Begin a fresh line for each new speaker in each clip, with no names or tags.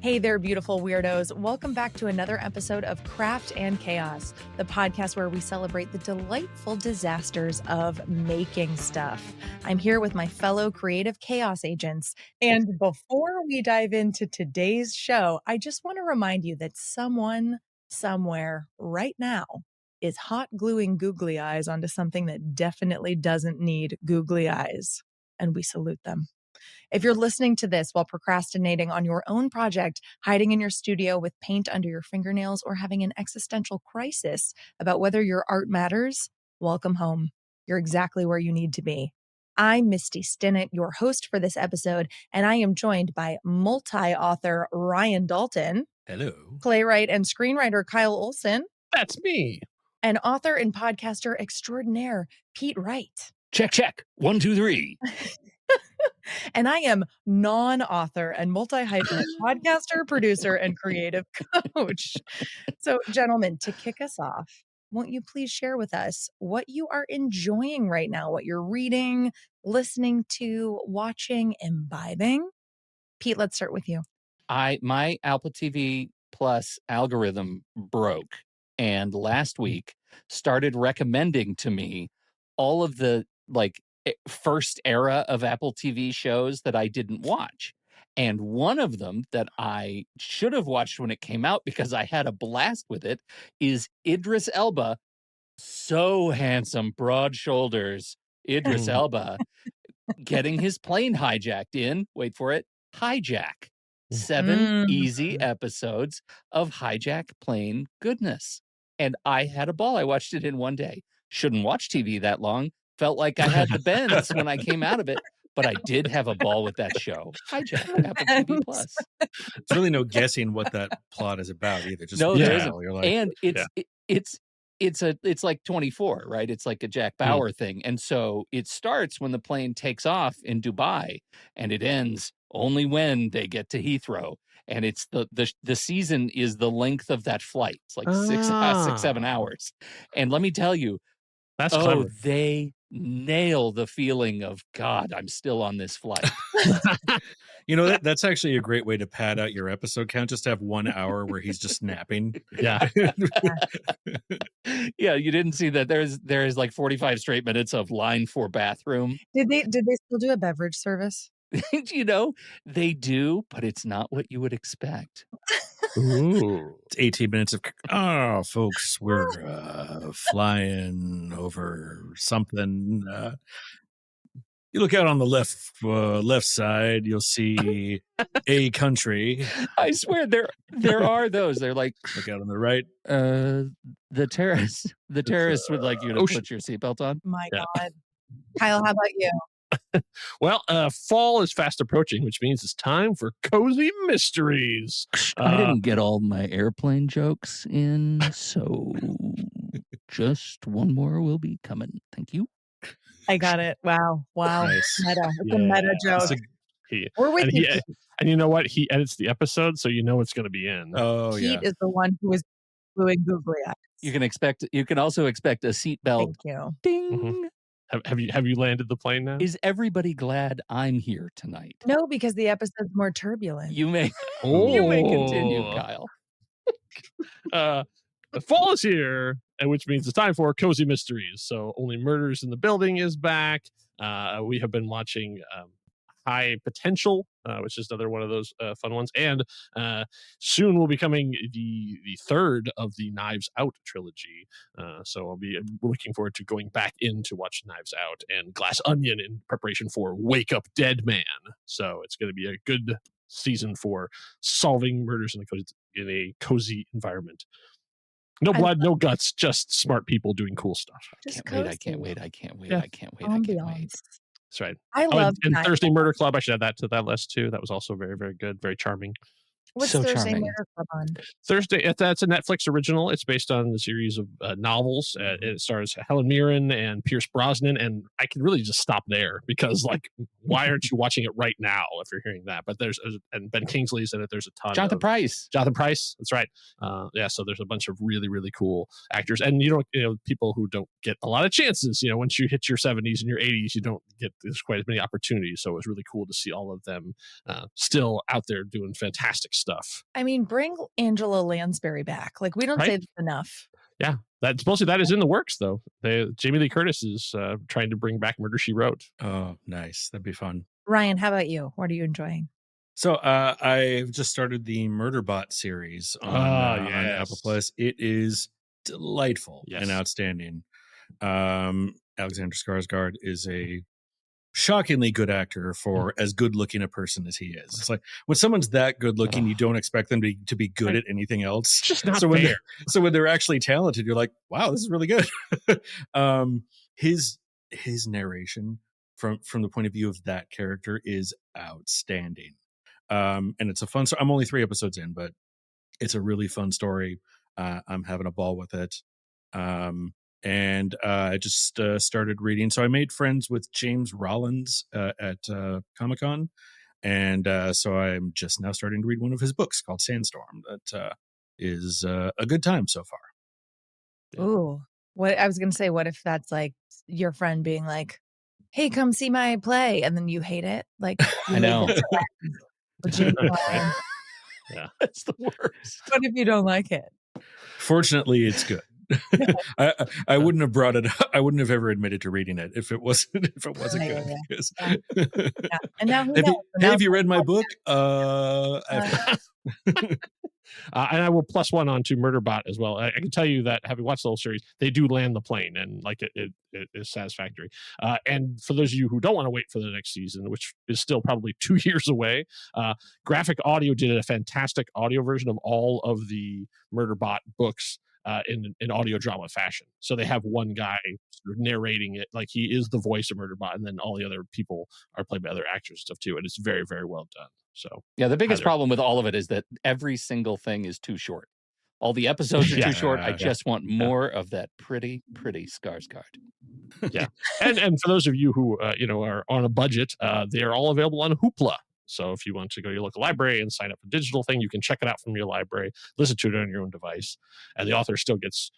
Hey there, beautiful weirdos. Welcome back to another episode of Craft and Chaos, the podcast where we celebrate the delightful disasters of making stuff. I'm here with my fellow creative chaos agents. And before we dive into today's show, I just want to remind you that someone, somewhere, right now, is hot gluing googly eyes onto something that definitely doesn't need googly eyes. And we salute them. If you're listening to this while procrastinating on your own project, hiding in your studio with paint under your fingernails, or having an existential crisis about whether your art matters, welcome home. You're exactly where you need to be. I'm Misty Stinnett, your host for this episode, and I am joined by multi-author Ryan Dalton.
Hello.
Playwright and screenwriter Kyle Olson.
That's me.
And author and podcaster extraordinaire Pete Wright.
Check. 1, 2, 3.
And I am non-author and multi-hyphenate podcaster, producer, and creative coach. So, gentlemen, to kick us off, won't you please share with us what you are enjoying right now, what you're reading, listening to, watching, imbibing? Pete, let's start with you.
My Apple TV Plus algorithm broke, and last week started recommending to me all of the first era of Apple TV shows that I didn't watch. And one of them that I should have watched when it came out because I had a blast with it is Idris Elba. So handsome, broad shoulders. Idris Elba getting his plane hijacked in, wait for it, Hijack. 7 easy episodes of hijack plane goodness. And I had a ball. I watched it in one day. Shouldn't watch TV that long. Felt like I had the bends when I came out of it, but I did have a ball with that show. Hijack on Apple TV Plus.
There's really no guessing what that plot is about either. Just
no, there isn't.
You're like,
and it's like 24, right? It's like a Jack Bauer thing, and so it starts when the plane takes off in Dubai, and it ends only when they get to Heathrow. And it's the season is the length of that flight. It's like 6-7 hours. And let me tell you,
that's clever.
They nail the feeling of, God, I'm still on this flight.
You know, that's actually a great way to pad out your episode count, just to have 1 hour where he's just napping.
Yeah.
Yeah, you didn't see that there is like 45 straight minutes of line for bathroom.
Did they still do a beverage service?
You know, they do, but it's not what you would expect.
Ooh. It's 18 minutes of, folks, we're flying over something. You look out on the left side, you'll see a country.
I swear there are those. They're like,
look out on the right.
The terrorists would like you to put your seatbelt on.
My God. Kyle, how about you?
Well, fall is fast approaching, which means it's time for cozy mysteries.
I didn't get all my airplane jokes in, so just one more will be coming. Thank you.
I got it. Wow.
Nice.
Meta. It's a meta joke. We're with you.
And you know what? He edits the episode, so you know it's going to be in.
Oh,
Pete is the one who is gluing googly eyes.
You can also expect a seatbelt.
Thank you.
Ding.
Mm-hmm. Have you landed the plane now?
Is everybody glad I'm here tonight?
No, because the episode's more turbulent.
You may continue, Kyle.
The fall is here, and which means it's time for cozy mysteries. So Only Murders in the Building is back. We have been watching High Potential, which is another one of those fun ones, and soon will be coming the third of the Knives Out trilogy. So I'll be looking forward to going back in to watch Knives Out and Glass Onion in preparation for Wake Up Dead Man. So it's going to be a good season for solving murders in a cozy environment. No blood, no guts, just smart people doing cool stuff.
I can't wait.
Ambiance.
That's right.
I love
and Thursday Murder Club. I should add that to that list too. That was also very, very good, very charming.
What's
so
Thursday
charming.
Murder Club on?
Thursday, that's a Netflix original. It's based on a series of novels. It stars Helen Mirren and Pierce Brosnan, and I can really just stop there because, like, why aren't you watching it right now if you're hearing that? But and Ben Kingsley's in it. There's a ton.
Jonathan Pryce.
That's right. So there's a bunch of really, really cool actors, and people who don't get a lot of chances. Once you hit your 70s and your 80s, you don't get quite as many opportunities. So it was really cool to see all of them still out there doing fantastic stuff.
I mean, bring Angela Lansbury back. Like, we don't
Right?
say this enough.
Yeah, that is in the works though. Jamie Lee Curtis is trying to bring back Murder, She Wrote.
Oh, nice. That'd be fun.
Ryan, how about you? What are you enjoying?
So I've just started the Murderbot series on Apple Plus. It is delightful and outstanding. Alexander Skarsgård is a shockingly good actor for as good looking a person as he is. It's like when someone's that good looking, you don't expect them to be good at anything else.
Just not
fair.
So
when they're actually talented, you're like, wow, this is really good. His narration from the point of view of that character is outstanding. And it's a fun. So I'm only 3 episodes in, but it's a really fun story. I'm having a ball with it. And I just started reading. So I made friends with James Rollins at Comic-Con. And so I'm just now starting to read one of his books called Sandstorm. That is a good time so far.
Yeah. Ooh, what I was going to say, what if that's like your friend being like, hey, come see my play. And then you hate it. Like,
I know.
Yeah, that's the worst.
What if you don't like it?
Fortunately, it's good. I wouldn't have brought it up. I wouldn't have ever admitted to reading it if it wasn't good.
Yeah. And now
have you read my book?
And I will plus one on to Murderbot as well. I can tell you that having watched the whole series, they do land the plane and like it is satisfactory. And for those of you who don't want to wait for the next season, which is still probably 2 years away, Graphic Audio did a fantastic audio version of all of the Murderbot books in audio drama fashion. So they have one guy sort of narrating it, like he is the voice of Murderbot, and then all the other people are played by other actors and stuff too. And it's very, very well done. So
yeah, the biggest problem with all of it is that every single thing is too short. All the episodes are too short. I just want more of that pretty Skarsgård.
Yeah, and for those of you who are on a budget, they are all available on Hoopla. So if you want to go to your local library and sign up for a digital thing, you can check it out from your library, listen to it on your own device, and the author still gets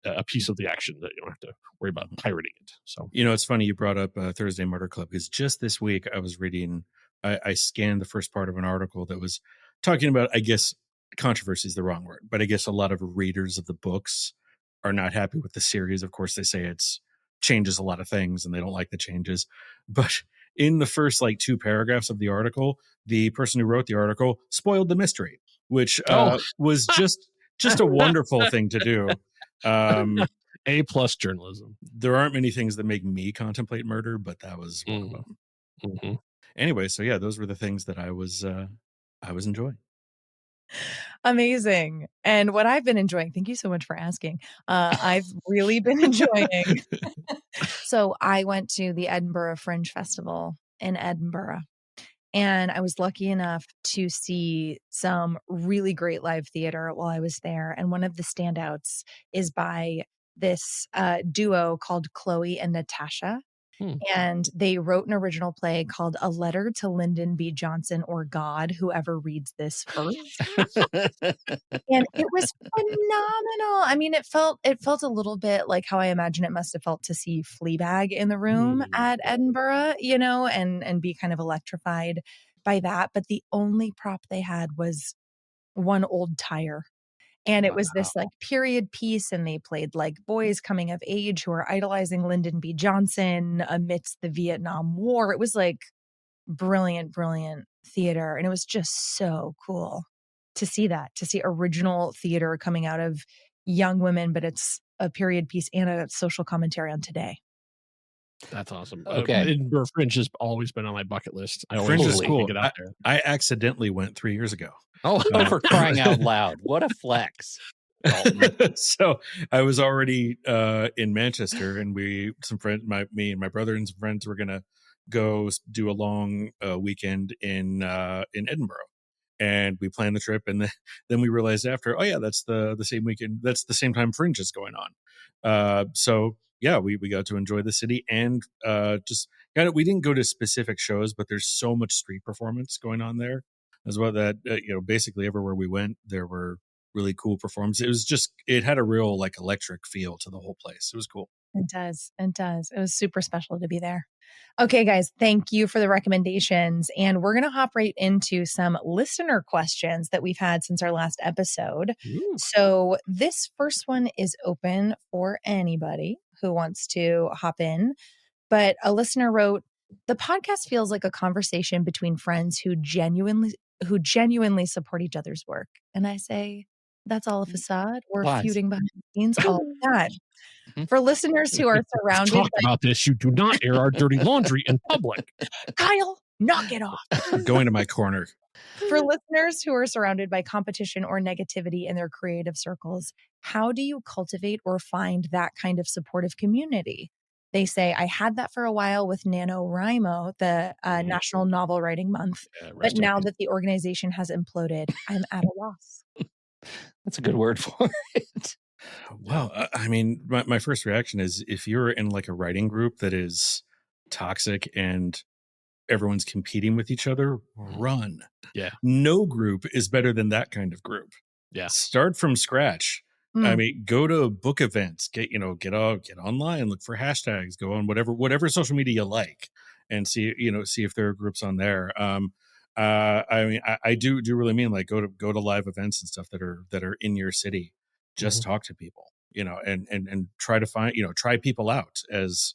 a piece of the action that you don't have to worry about pirating it. So
it's funny you brought up Thursday Murder Club, because just this week I was reading. I scanned the first part of an article that was talking about, I guess, controversy is the wrong word, but I guess a lot of readers of the books are not happy with the series. Of course, they say it's changes a lot of things and they don't like the changes. But in the first 2 paragraphs of the article, the person who wrote the article spoiled the mystery, which was just a wonderful thing to do.
A+ journalism.
There aren't many things that make me contemplate murder, but that was one of them.
Mm-hmm.
Anyway, so yeah, those were the things that I was enjoying.
Amazing. And what I've been enjoying, thank you so much for asking. I've really been enjoying. So I went to the Edinburgh Fringe Festival in Edinburgh, and I was lucky enough to see some really great live theater while I was there. And one of the standouts is by this duo called Chloe and Natasha. And they wrote an original play called A Letter to Lyndon B. Johnson or God, whoever reads this first. And it was phenomenal. I mean, it felt a little bit like how I imagine it must have felt to see Fleabag in the room at Edinburgh, and be kind of electrified by that. But the only prop they had was one old tire. And it was this period piece, and they played boys coming of age who are idolizing Lyndon B. Johnson amidst the Vietnam War. It was brilliant, brilliant theater. And it was just so cool to see original theater coming out of young women, but it's a period piece and a social commentary on today.
That's awesome.
Okay.
Edinburgh Fringe has always been on my bucket list.
Fringe is cool.
Get out there.
I accidentally went 3 years ago.
Oh, for crying out loud. What a flex.
So I was already in Manchester, and me and my brother and some friends were going to go do a long weekend in Edinburgh. And we planned the trip, and then we realized after, oh yeah, that's the same weekend. That's the same time Fringe is going on. So yeah, we got to enjoy the city, and we didn't go to specific shows, but there's so much street performance going on there as well that basically everywhere we went, there were really cool performances. It had a real electric feel to the whole place. It was cool.
It does. It does. It was super special to be there. Okay, guys, thank you for the recommendations. And we're going to hop right into some listener questions that we've had since our last episode.
Ooh.
So this first one is open for anybody who wants to hop in. But a listener wrote, the podcast feels like a conversation between friends who genuinely support each other's work. And I say, that's all a facade. We're
Lies.
feuding behind the scenes, all of that.
Mhm.
For listeners who are surrounded
Talk
by
about this. You do not air our dirty laundry in public.
Kyle, knock it off.
Going to my corner.
For listeners who are surrounded by competition or negativity in their creative circles, how do you cultivate or find that kind of supportive community? They say, I had that for a while with NaNoWriMo, the National Novel Writing Month. But now that the organization has imploded, I'm at a loss.
That's a good word for it.
Well, I mean, my first reaction is if you're in like a writing group that is toxic and everyone's competing with each other, run.
Yeah.
No group is better than that kind of group.
Yeah.
Start from scratch. I mean, go to book events, get online, look for hashtags, go on whatever social media you like and see if there are groups on there. I mean, I do really mean like go to live events and stuff that are in your city. Just talk to people, and try to find, try people out as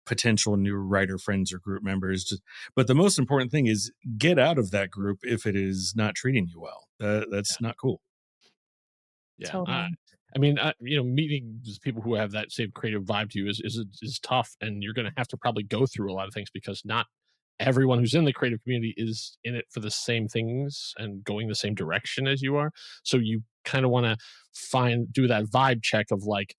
potential new writer friends or group members. But the most important thing is get out of that group if it is not treating you well. That's not cool.
Yeah.
Totally.
I mean, meeting people who have that same creative vibe to you is tough, and you're going to have to probably go through a lot of things because not everyone who's in the creative community is in it for the same things and going the same direction as you are. So you kind of want to do that vibe check of like,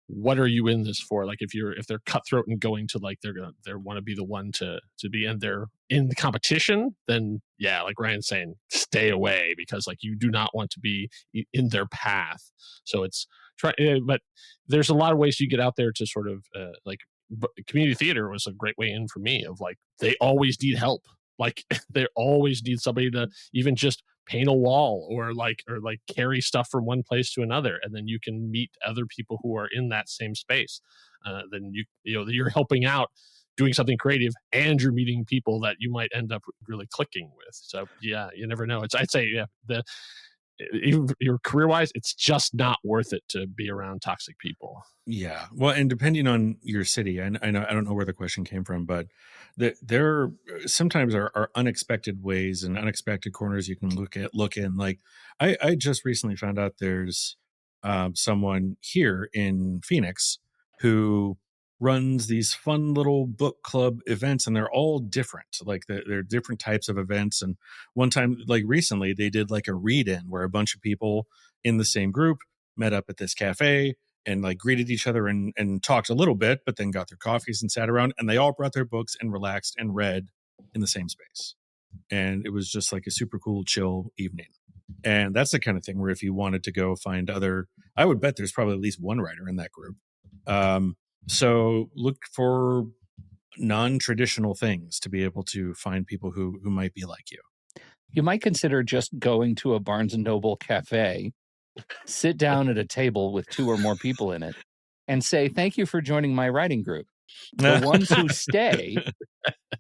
what are you in this for? Like if they're cutthroat and going to like they want to be the one to be in there in the competition, then yeah, like Ryan's saying, stay away because like you do not want to be in their path. So it's but there's a lot of ways you get out there to sort of community theater was a great way in for me of like they always need help. Like they always need somebody to even just paint a wall or carry stuff from one place to another, and then you can meet other people who are in that same space. Then you're helping out, doing something creative, and you're meeting people that you might end up really clicking with. So yeah, you never know. I'd say even your career wise, it's just not worth it to be around toxic people.
Yeah. Well, and depending on your city, I know I don't know where the question came from, but there sometimes are unexpected ways and unexpected corners you can look in. Like I just recently found out there's someone here in Phoenix who runs these fun little book club events, and they're all different. Like they're different types of events. And one time, like recently, they did like a read-in where a bunch of people in the same group met up at this cafe and like greeted each other and talked a little bit, but then got their coffees and sat around, and they all brought their books and relaxed and read in the same space. And it was just like a super cool, chill evening. And that's the kind of thing where if you wanted to go find I would bet there's probably at least one writer in that group. So look for non-traditional things to be able to find people who might be like you.
You might consider just going to a Barnes and Noble cafe, sit down at a table with 2 or more people in it, and say, thank you for joining my writing group. The ones who stay,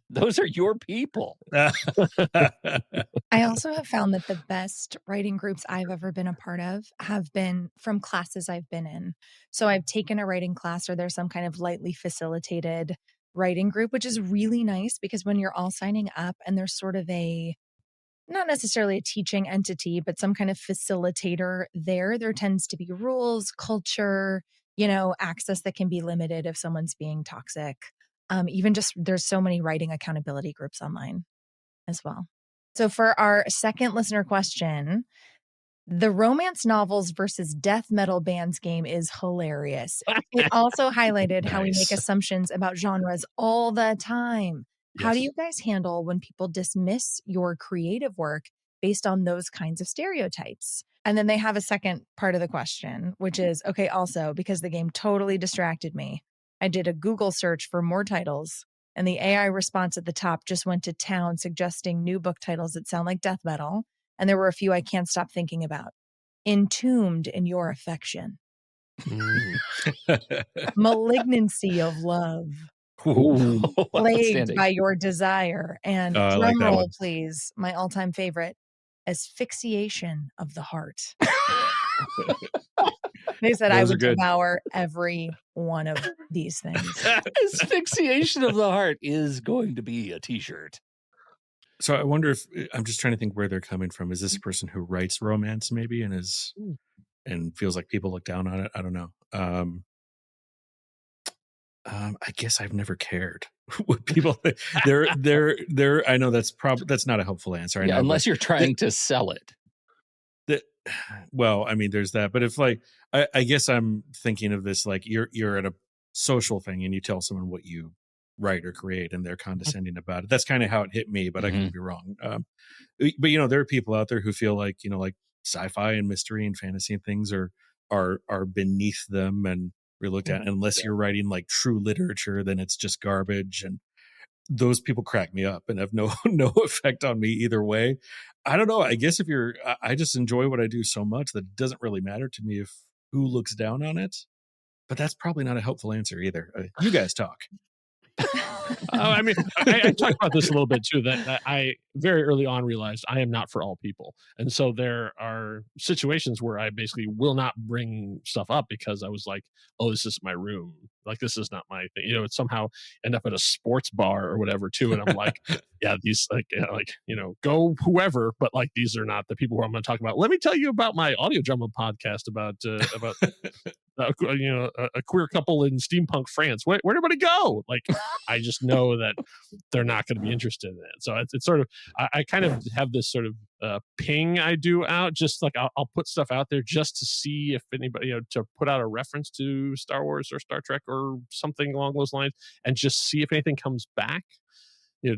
those are your people.
I also have found that the best writing groups I've ever been a part of have been from classes I've been in. So I've taken a writing class or there's some kind of lightly facilitated writing group, which is really nice because when you're all signing up and there's sort of not necessarily a teaching entity, but some kind of facilitator there tends to be rules, culture, access that can be limited if someone's being toxic. Even just there's so many writing accountability groups online as well. So for our second listener question, the romance novels versus death metal bands game is hilarious. It also highlighted how we make assumptions about genres all the time. How do you guys handle when people dismiss your creative work based on those kinds of stereotypes? And then they have a second part of the question, which is, okay, also, because the game totally distracted me, I did a Google search for more titles, and the AI response at the top just went to town suggesting new book titles that sound like death metal. And there were a few I can't stop thinking about. Entombed in Your Affection.
Mm.
Malignancy of love.
Ooh,
Plagued
outstanding.
by your desire. And
I
drum
like that
roll,
one.
please. My all-time favorite, asphyxiation of the heart. They said I
Those are
would
good.
devour every one of these things.
Asphyxiation of the heart is going to be a t-shirt.
So I wonder if I'm just trying to think where they're coming from. Is this a person who writes romance maybe and feels like people look down on it? I don't know. I guess I've never cared what people they're I know that's not a helpful answer. I
Yeah,
know,
unless you're trying to sell it.
that well, I mean, there's that. But if like I guess I'm thinking of this like you're at a social thing and you tell someone what you write or create and they're condescending about it. That's kind of how it hit me, but I could be wrong. But there are people out there who feel like like sci-fi and mystery and fantasy and things are beneath them and we're looked at unless you're writing like true literature, then it's just garbage. And those people crack me up and have no effect on me either way. I don't know. I guess if I just enjoy what I do so much that it doesn't really matter to me if who looks down on it. But that's probably not a helpful answer either. You guys talk.
I mean, I talked about this a little bit too, that I very early on realized I am not for all people. And so there are situations where I basically will not bring stuff up because I was like, oh, this is my room. Like, this is not my thing. It's somehow end up at a sports bar or whatever too. And I'm like, yeah, these go whoever, but like, these are not the people who I'm going to talk about. Let me tell you about my audio drama podcast about a queer couple in steampunk France. Where'd everybody go? Like, I just know that they're not going to be interested in it. So it's sort of, I kind of have this sort of ping I do out, just like I'll put stuff out there just to see if anybody, to put out a reference to Star Wars or Star Trek or something along those lines, and just see if anything comes back.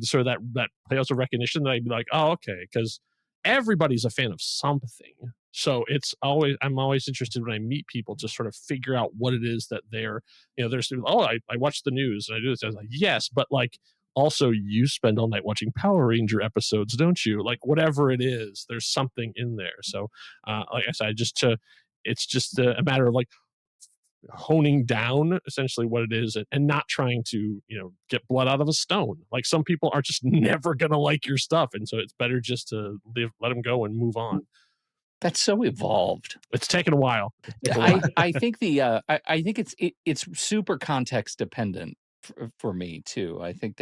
Sort of that pales of recognition that I'd be like, oh, okay, because everybody's a fan of something. So I'm always interested when I meet people to sort of figure out what it is that there's, I watch the news and I do this. I was like, yes, but like, also you spend all night watching Power Ranger episodes, don't you? Like, whatever it is, there's something in there. So, like I said, it's just a matter of like honing down essentially what it is and not trying to get blood out of a stone. Like, some people are just never gonna like your stuff, and so it's better just to let them go and move on.
That's so evolved.
It's taken a while.
I think I think it's super context dependent for me too. I think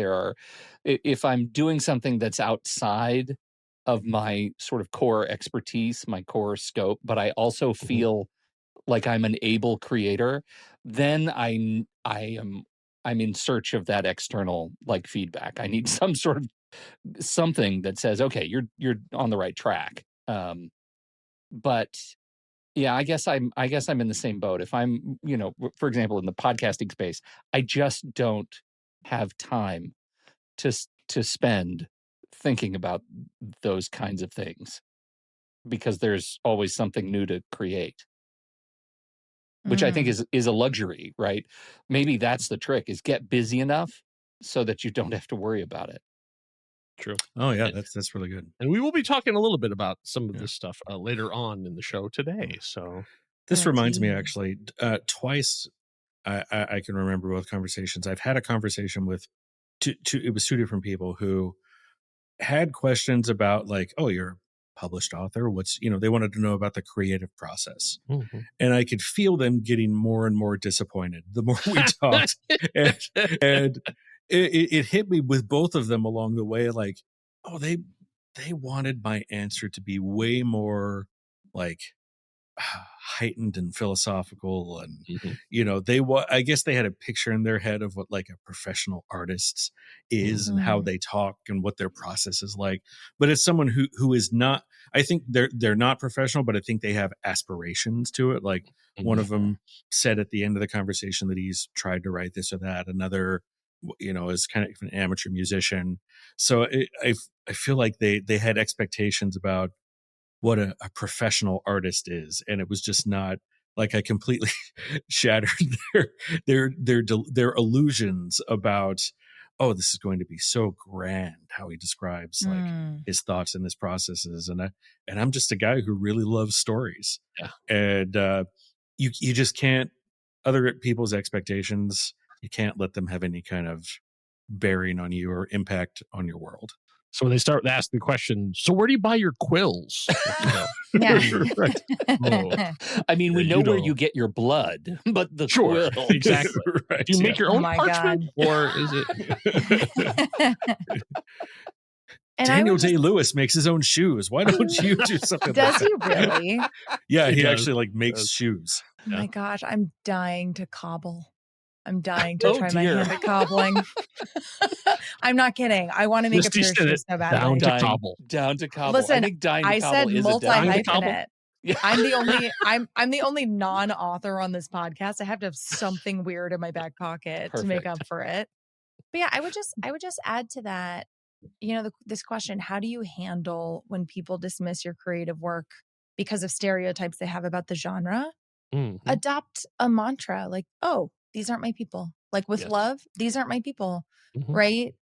if I'm doing something that's outside of my sort of core expertise, my core scope, but I also feel like I'm an able creator, then I'm in search of that external like feedback. I need some sort of something that says, okay, you're on the right track. But yeah, I guess I'm in the same boat. If I'm, for example, in the podcasting space, I just don't have time to spend thinking about those kinds of things because there's always something new to create, which I think is a luxury, right? Maybe that's the trick: is get busy enough so that you don't have to worry about it.
True.
Oh yeah, that's really good.
And we will be talking a little bit about some of this stuff later on in the show today. So
this reminds me actually twice I can remember both conversations. I've had a conversation with it was two different people who had questions about like, oh, you're a published author. What's, they wanted to know about the creative process.
Mm-hmm.
And I could feel them getting more and more disappointed the more we talked. and it hit me with both of them along the way. Like, oh, they wanted my answer to be way more like heightened and philosophical and I guess they had a picture in their head of what like a professional artist is and how they talk and what their process is like. But it's someone who is not, I think they're not professional, but I think they have aspirations to it. Like one of them said at the end of the conversation that he's tried to write this or that. Another is kind of an amateur musician. So I feel like they had expectations about what a professional artist is, and it was just not like I completely shattered their illusions about, oh, this is going to be so grand how he describes like his thoughts and his processes, and I'm just a guy who really loves stories, and you just can't, other people's expectations, you can't let them have any kind of bearing on you or impact on your world.
So when they start asking the question, so where do you buy your quills?
Yeah.
Right. Oh,
I mean, we
yeah,
know
you
where
know.
you get your blood, but the
Sure,
quill.
exactly.
Right,
Do you make your
Oh
own
my
parchment, or is it?
And I
Daniel
would just,
Day-Lewis makes his own shoes. Why don't you do something
does
like
he
that?
really?
Yeah,
He
he
does.
actually like makes
does.
shoes.
Oh my gosh, I'm dying to cobble. I'm dying to
Oh,
try my
dear.
hand at cobbling. I'm not kidding. I want to make
Misty
a pair of
said
shoes
it
so
down
badly.
to cobble.
Down to cobble.
Listen,
I think dying to
I
cobble
said
is a
multi
Dying to
definite.
cobble?
hyphenate. I'm the only non-author on this podcast. I have to have something weird in my back pocket to make
Perfect.
up for it. But yeah, I would just add to that, this question: how do you handle when people dismiss your creative work because of stereotypes they have about the genre?
Mhm.
Adopt a mantra like, oh, these aren't my people. Like with
Yes.
love, these aren't my people,
Mhm.
right?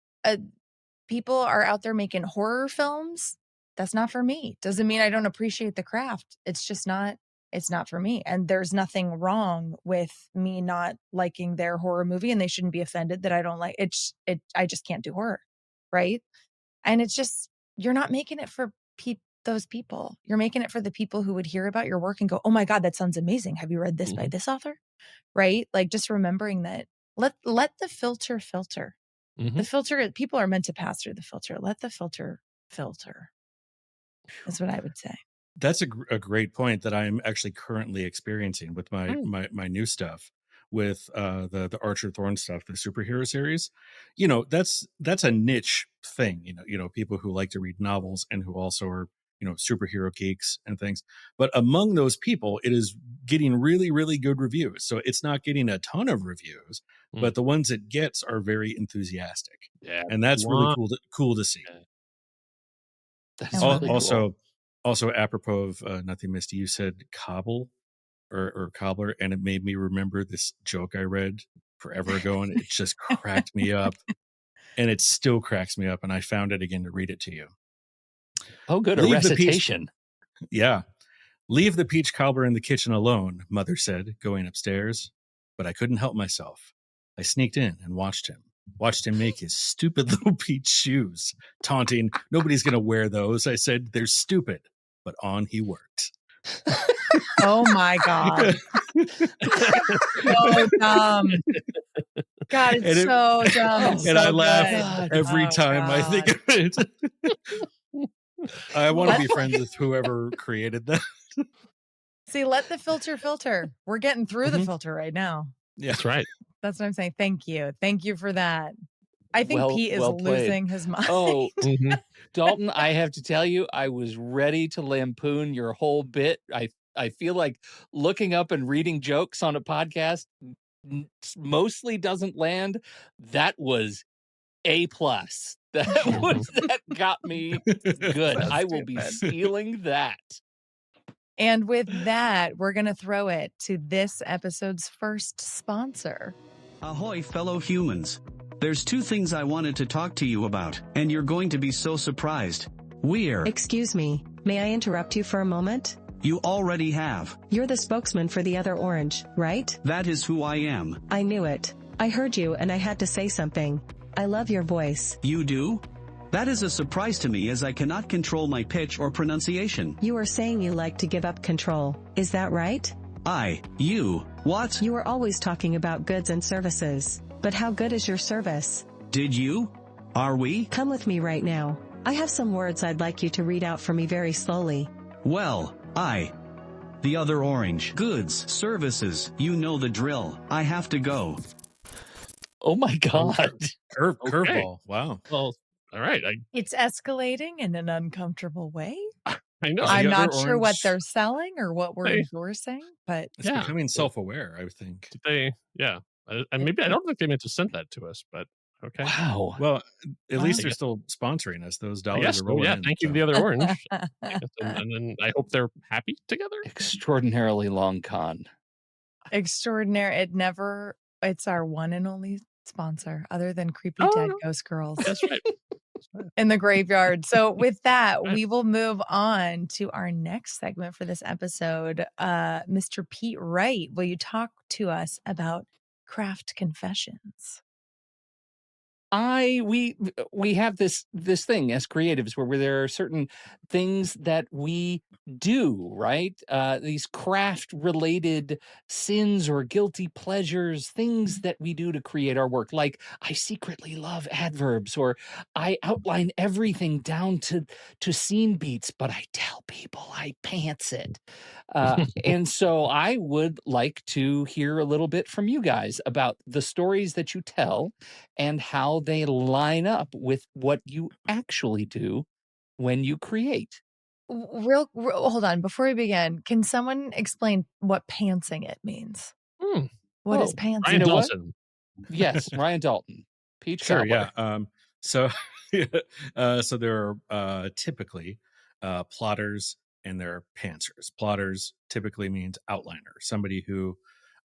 People are out there making horror films. That's not for me. Doesn't mean I don't appreciate the craft. It's just not, it's not for me. And there's nothing wrong with me not liking their horror movie, and they shouldn't be offended that I don't like it. I just can't do horror. Right. And it's just, you're not making it for those people. You're making it for the people who would hear about your work and go, oh my God, that sounds amazing. Have you read this by this author? Right. Like just remembering that let the filter. The filter, people are meant to pass through the filter. Let the filter filter. That's what I would say.
That's a great point that I'm actually currently experiencing with my new stuff, with the Archer Thorn stuff, the superhero series. That's a niche thing. People who like to read novels and who also are superhero geeks and things. But among those people, it is getting really, really good reviews. So it's not getting a ton of reviews, but the ones it gets are very enthusiastic.
Yeah,
And that's really cool to see.
That's really cool.
Also, apropos of nothing, Misty, you said cobble or cobbler, and it made me remember this joke I read forever ago, and it just cracked me up, and it still cracks me up, and I found it again to read it to you.
Oh, good. A
Leave the peach-
recitation.
Yeah. Leave the peach cobbler in the kitchen alone, Mother said, going upstairs. But I couldn't help myself. I sneaked in and watched him make his stupid little peach shoes, taunting, nobody's going to wear those. I said, they're stupid, but on he worked.
Oh my God. So dumb. God, it's so dumb. It's
And
so
I laugh
good.
every time I think of it. I want to be friends with whoever created that.
See, let the filter. We're getting through the filter right now.
Yeah.
That's right.
That's what I'm saying. Thank you. Thank you for that. I think Pete is
well played.
losing his mind.
Oh, Dalton, I have to tell you, I was ready to lampoon your whole bit. I feel like looking up and reading jokes on a podcast mostly doesn't land. That was A+. That got me good. I will be stealing that.
And with that, we're going to throw it to this episode's first sponsor.
Ahoy, fellow humans. There's two things I wanted to talk to you about, and you're going to be so surprised.
Excuse me, may I interrupt you for a moment?
You already have.
You're the spokesman for the other orange, right?
That is who I am.
I knew it. I heard you and I had to say something. I love your voice.
You do? That is a surprise to me, as I cannot control my pitch or pronunciation.
You are saying you like to give up control, is that right?
What?
You are always talking about goods and services. But how good is your service?
Did you? Are we?
Come with me right now. I have some words I'd like you to read out for me very slowly.
Well, the other orange. Goods, services, you know the drill. I have to go.
Oh my God.
Curveball. Wow.
Well, all right.
It's escalating in an uncomfortable way.
I know.
I'm
The other
not sure what
orange-
they're selling or what we're
Hey.
endorsing, but
It's becoming self-aware, I would think.
And maybe I don't think they meant to send that to us, but okay.
Wow.
Well, at least
I
they're
guess-
still sponsoring us. Those dollars
Yes.
are rolling in.
Thank you to
so.
the other orange. and then I hope they're happy together.
Extraordinarily long con.
extraordinary. It's our one and only sponsor other than creepy
Oh,
dead
no,
ghost girls
that's right.
in the graveyard. So with that, we will move on to our next segment for this episode. Mr. Pete Wright, will you talk to us about craft confessions?
We have this thing as creatives where there are certain things that we do, right? These craft related sins or guilty pleasures, things that we do to create our work. Like I secretly love adverbs, or I outline everything down to scene beats, but I tell people I pants it. And so I would like to hear a little bit from you guys about the stories that you tell and how they line up with what you actually do when you create.
Hold on. Before we begin, can someone explain what pantsing it means? What is
Oh,
pantsing?
Ryan
know what?
Dawson.
Yes, Ryan Dalton, Peach
Sure,
Cobbler.
yeah. So, so there are typically plotters and there are pantsers. Plotters typically means outliner, somebody who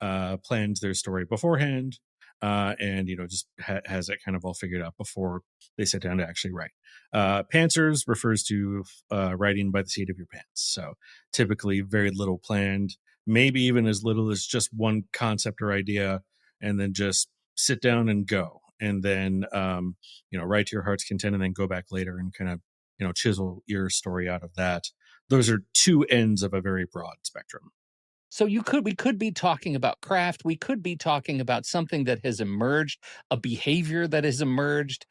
plans their story beforehand, and just has it kind of all figured out before they sit down to actually write. Pantsers refers to writing by the seat of your pants. So typically very little planned, maybe even as little as just one concept or idea, and then just sit down and go, and then write to your heart's content, and then go back later and kind of chisel your story out of that. Those are two ends of a very broad spectrum.
So we could be talking about craft. We could be talking about something that has emerged, a behavior that has emerged,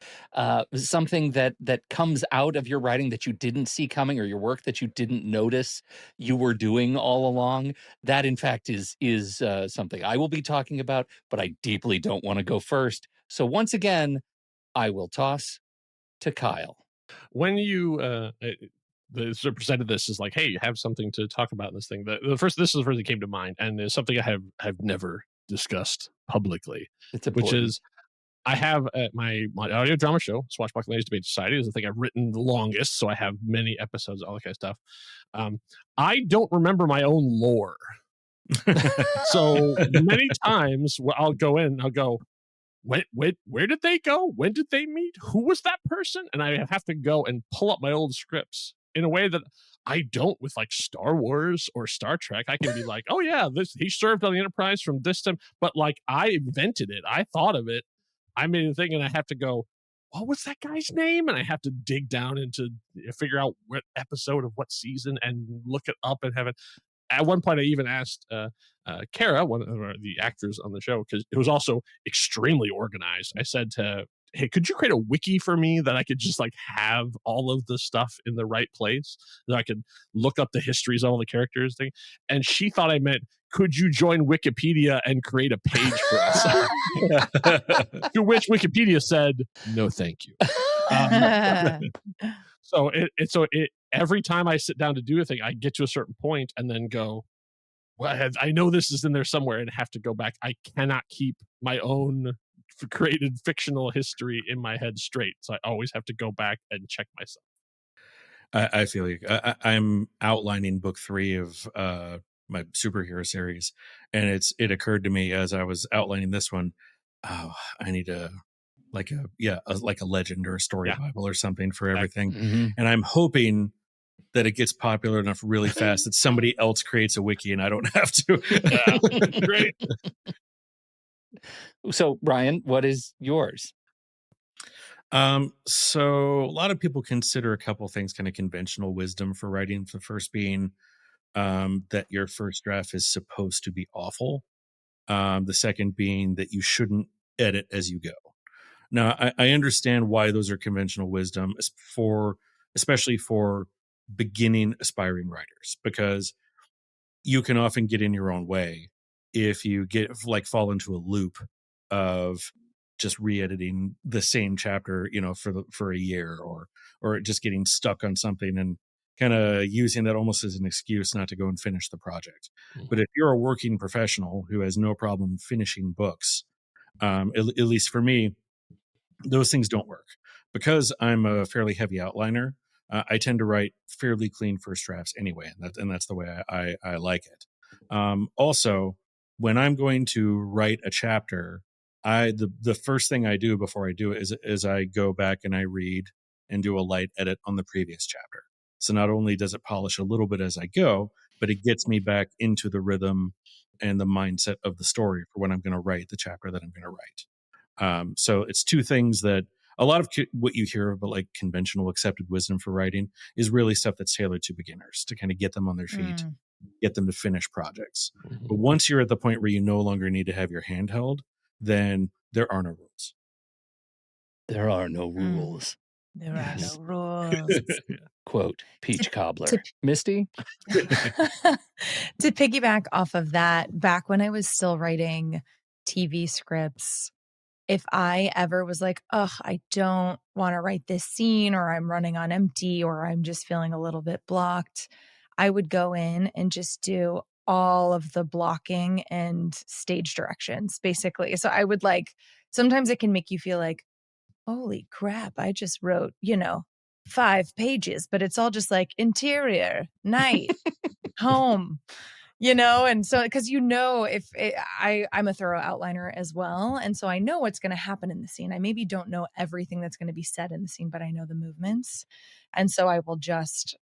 something that comes out of your writing that you didn't see coming, or your work that you didn't notice you were doing all along. That, in fact, is something I will be talking about, but I deeply don't want to go first. So once again, I will toss to Kyle.
When you sort of presented this as like, hey, you have something to talk about in this thing. This is the first that came to mind, and it's something I have never discussed publicly,
It's
which
important.
is I have my audio drama show, Swashbuckling Ladies Debate Society, is the thing I've written the longest, so I have many episodes, all that kind of stuff. I don't remember my own lore. So many times I'll go in, I'll go, where did they go? When did they meet? Who was that person? And I have to go and pull up my old scripts in a way that I don't with like Star Wars or Star Trek. I can be like, oh yeah, he served on the Enterprise from this time, but like I invented it. I thought of it. I made a thing, and I have to go, what was that guy's name? And I have to dig down into figure out what episode of what season and look it up and have it. At one point, I even asked Kara, one of the actors on the show, because it was also extremely organized. I said to, hey, could you create a wiki for me that I could just like have all of the stuff in the right place, that I could look up the histories of all the characters thing? And she thought I meant, could you join Wikipedia and create a page for us? To which Wikipedia said, no, thank you. So every time I sit down to do a thing, I get to a certain point and then go, well, I know this is in there somewhere, and have to go back. I cannot keep my own created fictional history in my head straight. So I always have to go back and check myself.
I feel like I'm outlining book 3 of my superhero series, and it occurred to me as I was outlining this one, oh, I need like a legend or a story Bible or something for everything.
Mm-hmm.
And I'm hoping that it gets popular enough really fast that somebody else creates a wiki and I don't have to.
Great.
So, Ryan, what is yours?
So a lot of people consider a couple things kind of conventional wisdom for writing. The first being that your first draft is supposed to be awful. The second being that you shouldn't edit as you go. Now, I understand why those are conventional wisdom especially for beginning aspiring writers, because you can often get in your own way if you fall into a loop of just re-editing the same chapter, for a year, or just getting stuck on something and kind of using that almost as an excuse not to go and finish the project. Mm-hmm. But if you're a working professional who has no problem finishing books, at least for me, those things don't work. Because I'm a fairly heavy outliner, I tend to write fairly clean first drafts anyway, and that's the way I like it. Also, when I'm going to write a chapter, the first thing I do before I do it is I go back and I read and do a light edit on the previous chapter. So not only does it polish a little bit as I go, but it gets me back into the rhythm and the mindset of the story for when I'm going to write the chapter that I'm going to write. So it's two things that a lot of what you hear about like conventional accepted wisdom for writing is really stuff that's tailored to beginners to kind of get them on their feet, get them to finish projects. But once you're at the point where you no longer need to have your hand held, then there are no rules.
There are no rules.
There are no rules.
Quote, Peach Cobbler.
to-
Misty?
To piggyback off of that, back when I was still writing TV scripts, if I ever was like, oh, I don't want to write this scene, or I'm running on empty, or I'm just feeling a little bit blocked, I would go in and just do all of the blocking and stage directions, basically. So I would sometimes it can make you feel like, holy crap, I just wrote, 5 pages, but it's all just like interior, night, home. And so because if I'm a thorough outliner as well, and so I know what's going to happen in the scene. I maybe don't know everything that's going to be said in the scene, but I know the movements, and so I would just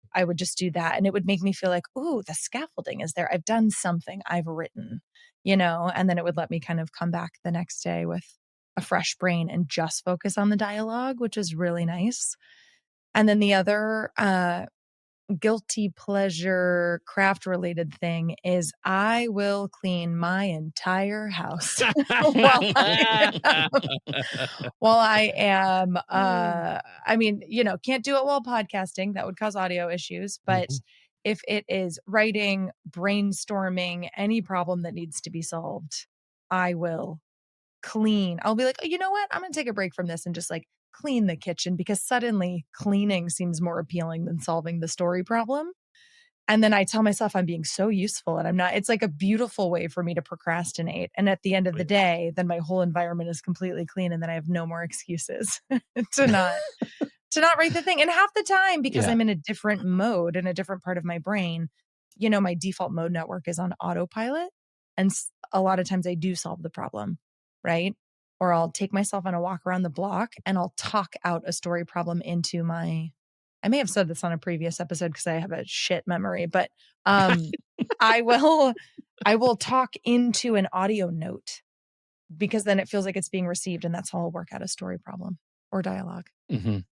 do that, and it would make me feel like, ooh, the scaffolding is there. I've done something. I've written, and then it would let me kind of come back the next day with a fresh brain and just focus on the dialogue, which is really nice. And then the other guilty pleasure craft related thing is I will clean my entire house while I am can't do it while podcasting. That would cause audio issues. But if it is writing, brainstorming, any problem that needs to be solved, I will clean. I'll be like, oh, you know what? I'm going to take a break from this and just clean the kitchen, because suddenly cleaning seems more appealing than solving the story problem. And then I tell myself I'm being so useful, and I'm not. It's like a beautiful way for me to procrastinate. And at the end of the day, then my whole environment is completely clean, and then I have no more excuses to not write the thing. And half the time, because I'm in a different mode, in a different part of my brain, my default mode network is on autopilot. And a lot of times I do solve the problem, right? Or I'll take myself on a walk around the block and I'll talk out a story problem into I may have said this on a previous episode because I have a shit memory, but I will talk into an audio note, because then it feels like it's being received, and that's how I'll work out a story problem or dialogue.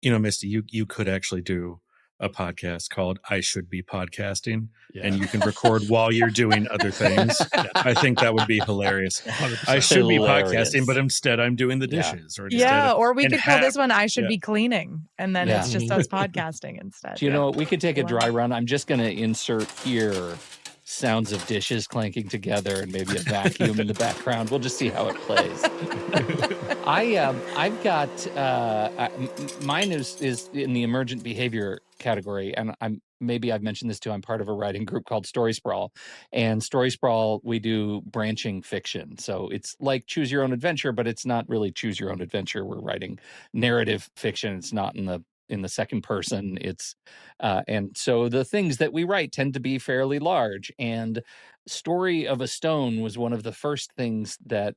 Misty, you could actually do a podcast called I Should Be Podcasting, and you can record while you're doing other things. I think that would be hilarious. 100%. I should be podcasting, but instead I'm doing the dishes.
Or we could call this one I Should Be Cleaning, and then it's just us podcasting instead.
Do you know what? We could take a dry run. I'm just going to insert here sounds of dishes clanking together and maybe a vacuum in the background. We'll just see how it plays. I've got mine is in the emergent behavior category, and I've mentioned this too. I'm part of a writing group called Story Sprawl, and Story Sprawl, we do branching fiction. So it's like choose your own adventure, but it's not really choose your own adventure. We're writing narrative fiction. It's not in the second person. It's and so the things that we write tend to be fairly large. And Story of a Stone was one of the first things that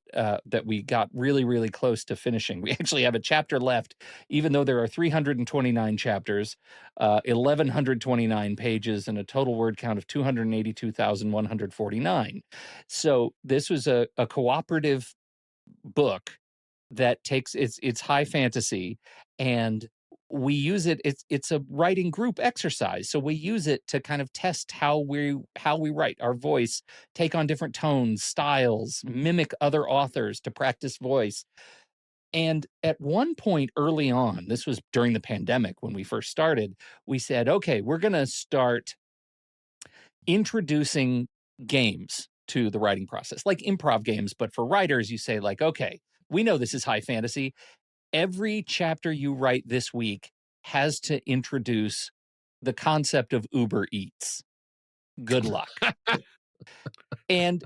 we got really, really close to finishing. We actually have a chapter left, even though there are 329 chapters, 1,129 pages, and a total word count of 282,149. So this was a cooperative book that takes it's high fantasy, and we use it's a writing group exercise. So we use it to kind of test how we write, our voice, take on different tones, styles, mimic other authors to practice voice. And at one point early on, this was during the pandemic when we first started, we said, okay, we're going to start introducing games to the writing process, like improv games. But for writers, you say okay, we know this is high fantasy. Every chapter you write this week has to introduce the concept of Uber Eats. Good luck. And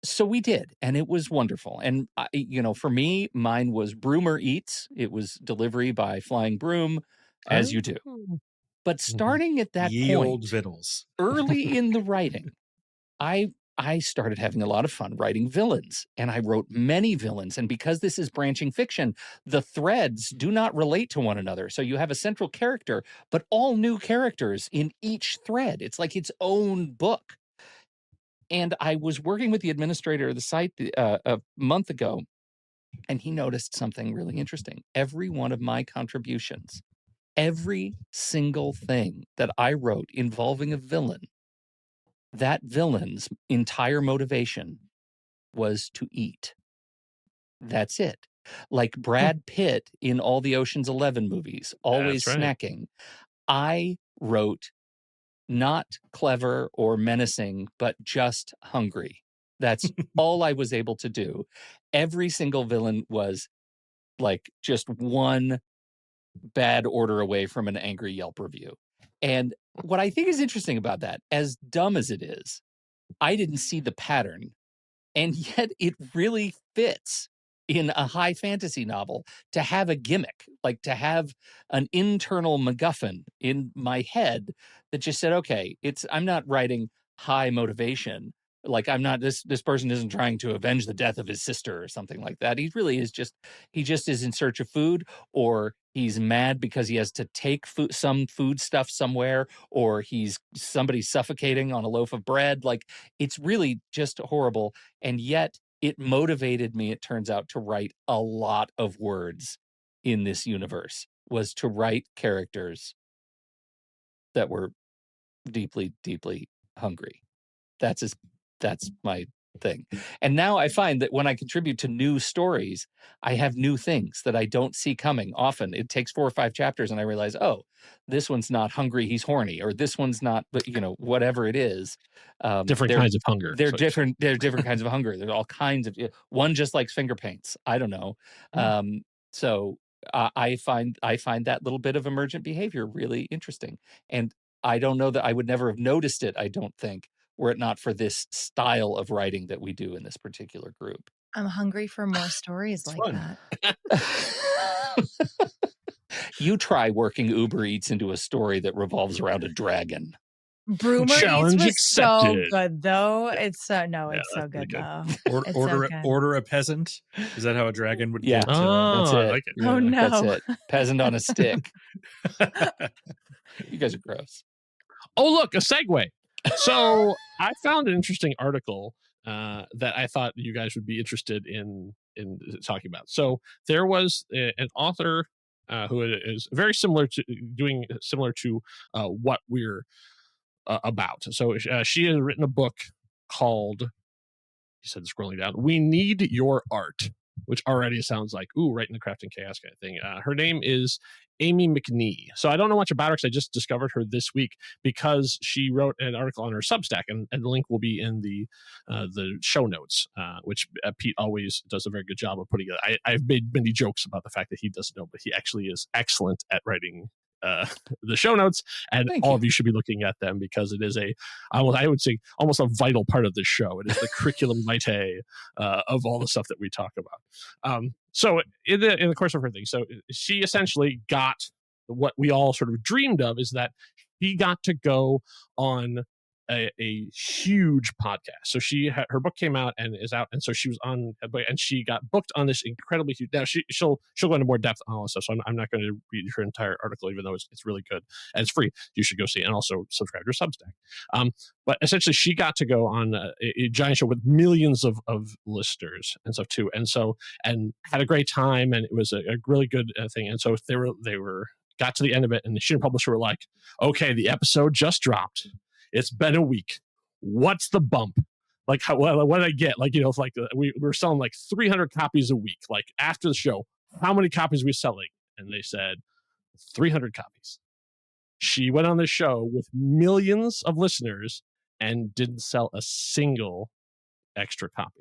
so we did, and it was wonderful. And, for me, mine was Broomer Eats. It was delivery by flying broom, as you do. But starting at that
Ye
point,
old vittles.
early in the writing, I I started having a lot of fun writing villains, and I wrote many villains. And because this is branching fiction, the threads do not relate to one another. So you have a central character, but all new characters in each thread. It's like its own book. And I was working with the administrator of the site a month ago, and he noticed something really interesting. Every one of my contributions, every single thing that I wrote involving a villain, that villain's entire motivation was to eat. That's it. Like Brad Pitt in all the Ocean's 11 movies, always
That's right.
snacking. I wrote not clever or menacing, but just hungry. That's all I was able to do. Every single villain was like just one bad order away from an angry Yelp review. And what I think is interesting about that, as dumb as it is, I didn't see the pattern, and yet it really fits in a high fantasy novel to have a gimmick, like to have an internal MacGuffin in my head that just said, okay, I'm not writing high motivation. Like I'm not, this person isn't trying to avenge the death of his sister or something like that. He really is he just is in search of food, or he's mad because he has to take some food stuff somewhere, or somebody suffocating on a loaf of bread. Like it's really just horrible. And yet it motivated me, it turns out, to write a lot of words in this universe, was to write characters that were deeply, deeply hungry. That's my thing. And now I find that when I contribute to new stories, I have new things that I don't see coming often. It takes 4 or 5 chapters and I realize, oh, this one's not hungry, he's horny, or this one's not, but whatever it is.
Different kinds of hunger.
They're different kinds of hunger. There's all kinds of, one just likes finger paints. I don't know. So I find that little bit of emergent behavior really interesting. And I don't know that I would never have noticed it, I don't think, were it not for this style of writing that we do in this particular group.
I'm hungry for more stories like
fun.
that.
You try working Uber Eats into a story that revolves around a dragon.
Broomer
Challenge
Eats was so
accepted.
good, though. It's so
that's
good,
good.
though. It's
Order
so good.
order a peasant. Is that how a dragon would
Yeah.
get?
That's it.
I like it.
Oh, no.
That's it. Peasant on a stick. You guys are gross.
Oh, look, a segue. So I found an interesting article that I thought you guys would be interested in talking about. So there was an author who is very similar to what we're about. So she has written a book called, he said, scrolling down, "We Need Your Art," which already sounds like, ooh, right in the Craft and Chaos kind of thing. Her name is Amy McNee. So I don't know much about her because I just discovered her this week because she wrote an article on her Substack, and the link will be in the show notes, which Pete always does a very good job of putting it. I've made many jokes about the fact that he doesn't know, but he actually is excellent at writing the show notes, and
Thank
all
you.
of you should be looking at them because it is I would say almost a vital part of this show. It is the curriculum vitae of all the stuff that we talk about. So in the course of her thing, so she essentially got what we all sort of dreamed of, is that he got to go on a huge podcast. So her book came out and is out, and so she was on, and she got booked on this incredibly huge. Now she'll go into more depth on all this stuff. So I'm not going to read her entire article, even though it's really good and it's free. You should go see it, and also subscribe to her Substack. But essentially, she got to go on a giant show with millions of listeners and stuff too, and had a great time, and it was a really good thing. And so they were got to the end of it, and the student publisher were like, "Okay, the episode just dropped. It's been a week. What's the bump? Like, what did I get? Like, it's like we were selling like 300 copies a week. Like, after the show, how many copies are we selling?" And they said 300 copies. She went on the show with millions of listeners and didn't sell a single extra copy.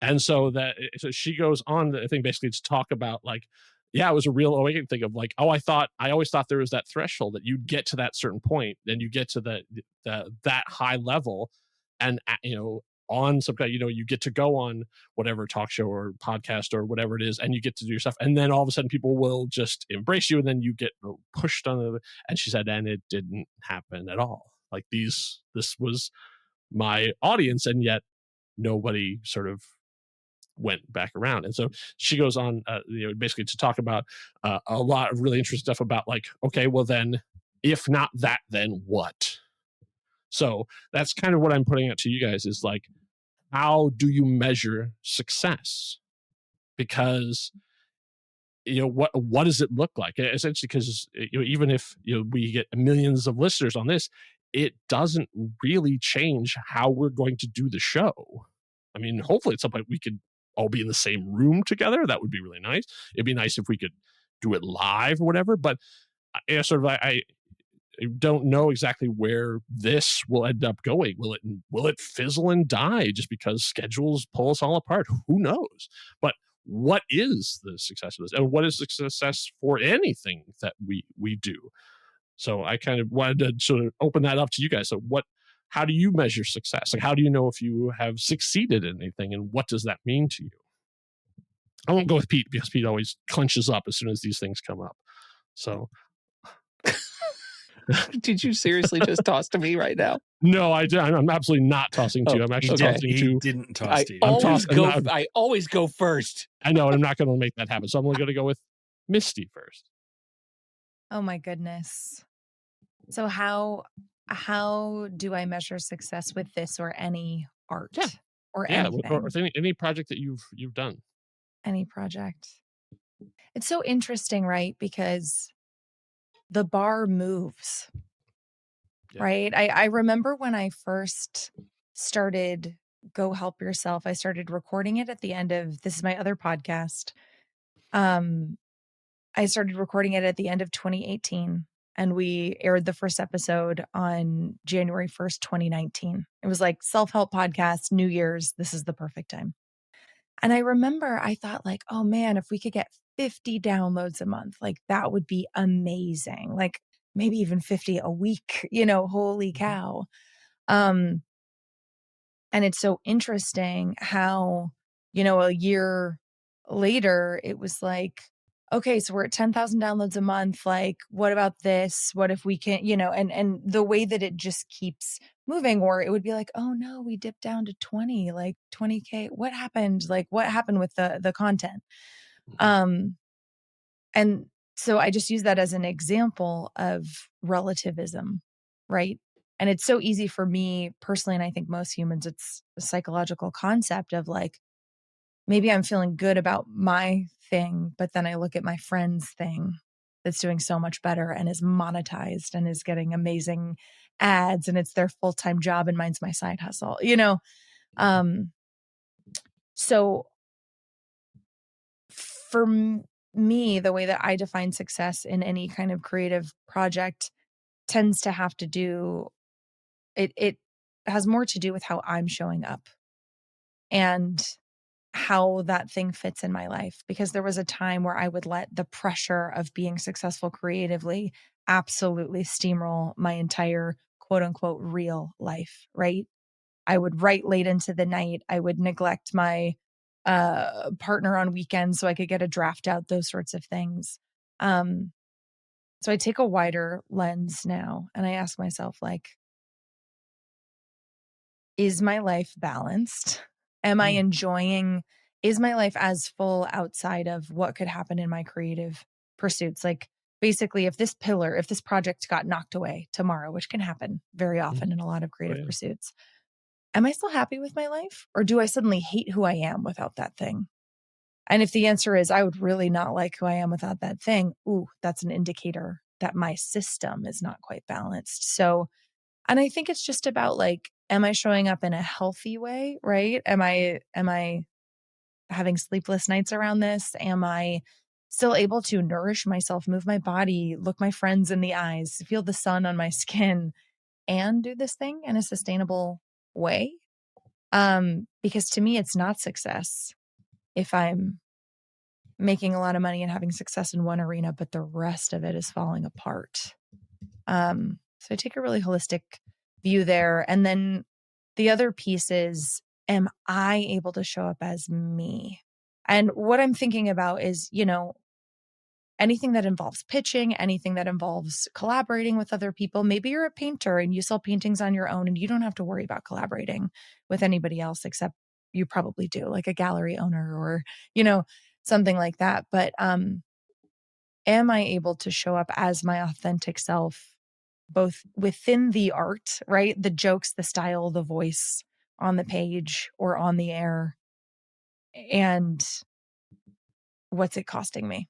And so she goes on the thing basically to talk about, like, yeah, it was a real awakening thing of like, I always thought there was that threshold that you get to that certain point, then you get to that high level, and on some kind, you get to go on whatever talk show or podcast or whatever it is, and you get to do your stuff, and then all of a sudden people will just embrace you, and then you get pushed on and she said, and it didn't happen at all. Like this was my audience, and yet nobody sort of went back around. And so she goes on, basically to talk about a lot of really interesting stuff about like, okay, well then, if not that, then what? So that's kind of what I'm putting out to you guys is like, how do you measure success? Because what does it look like? Essentially, because even if we get millions of listeners on this, it doesn't really change how we're going to do the show. I mean, hopefully at some point we could all be in the same room together. That would be really nice. It'd be nice if we could do it live or whatever. But I don't know exactly where this will end up going. Will it fizzle and die just because schedules pull us all apart? Who knows? But what is the success of this, and what is the success for anything that we do? So I kind of wanted to sort of open that up to you guys. So how do you measure success? Like, how do you know if you have succeeded in anything, and what does that mean to you? I won't go with Pete because Pete always clenches up as soon as these things come up. So
Did you seriously just toss to me right now?
no, I'm absolutely not tossing to you. I'm actually tossing to.
He didn't toss to you.
I always go first.
I know, and I'm not going to make that happen. So I'm only going to go with Misty first.
Oh my goodness. So how do I measure success with this or any art?
Yeah.
Or
anything? Or any project that you've done.
Any project. It's so interesting, right? Because the bar moves. Yeah. Right? I remember when I first started Go Help Yourself, I started recording it at the end of, this is my other podcast. I started recording it at the end of 2018, and we aired the first episode on January 1st, 2019. It was like self-help podcast, New Year's, this is the perfect time. And I remember I thought like, oh man, if we could get 50 downloads a month, like that would be amazing. Like maybe even 50 a week, holy cow. And it's so interesting how, a year later, it was like, okay, so we're at 10,000 downloads a month. Like, what about this? What if we can, and the way that it just keeps moving, or it would be like, oh no, we dipped down to 20, like 20K. What happened? Like, what happened with the content? And so I just use that as an example of relativism, right? And it's so easy for me personally, and I think most humans, it's a psychological concept of like, maybe I'm feeling good about my thing, but then I look at my friend's thing that's doing so much better and is monetized and is getting amazing ads, and it's their full-time job and mine's my side hustle, So for me, the way that I define success in any kind of creative project tends to have to do, it has more to do with how I'm showing up and how that thing fits in my life. Because there was a time where I would let the pressure of being successful creatively absolutely steamroll my entire quote unquote real life, right? I would write late into the night. I would neglect my partner on weekends so I could get a draft out, those sorts of things. So I take a wider lens now and I ask myself, like, is my life balanced? Am I enjoying, is my life as full outside of what could happen in my creative pursuits? Like basically if this project got knocked away tomorrow, which can happen very often in a lot of creative pursuits, am I still happy with my life? Or do I suddenly hate who I am without that thing? And if the answer is, I would really not like who I am without that thing, that's an indicator that my system is not quite balanced. So, and I think it's just about like, am I showing up in a healthy way, right? Am I having sleepless nights around this? Am I still able to nourish myself, move my body, look my friends in the eyes, feel the sun on my skin, and do this thing in a sustainable way? Because to me, it's not success if I'm making a lot of money and having success in one arena, but the rest of it is falling apart. So I take a really holistic view there. And then the other piece is, am I able to show up as me? And what I'm thinking about is, anything that involves pitching, anything that involves collaborating with other people. Maybe you're a painter and you sell paintings on your own and you don't have to worry about collaborating with anybody else, except you probably do, like a gallery owner or, something like that. But am I able to show up as my authentic self, both within the art, right? The jokes, the style, the voice on the page or on the air, and what's it costing me?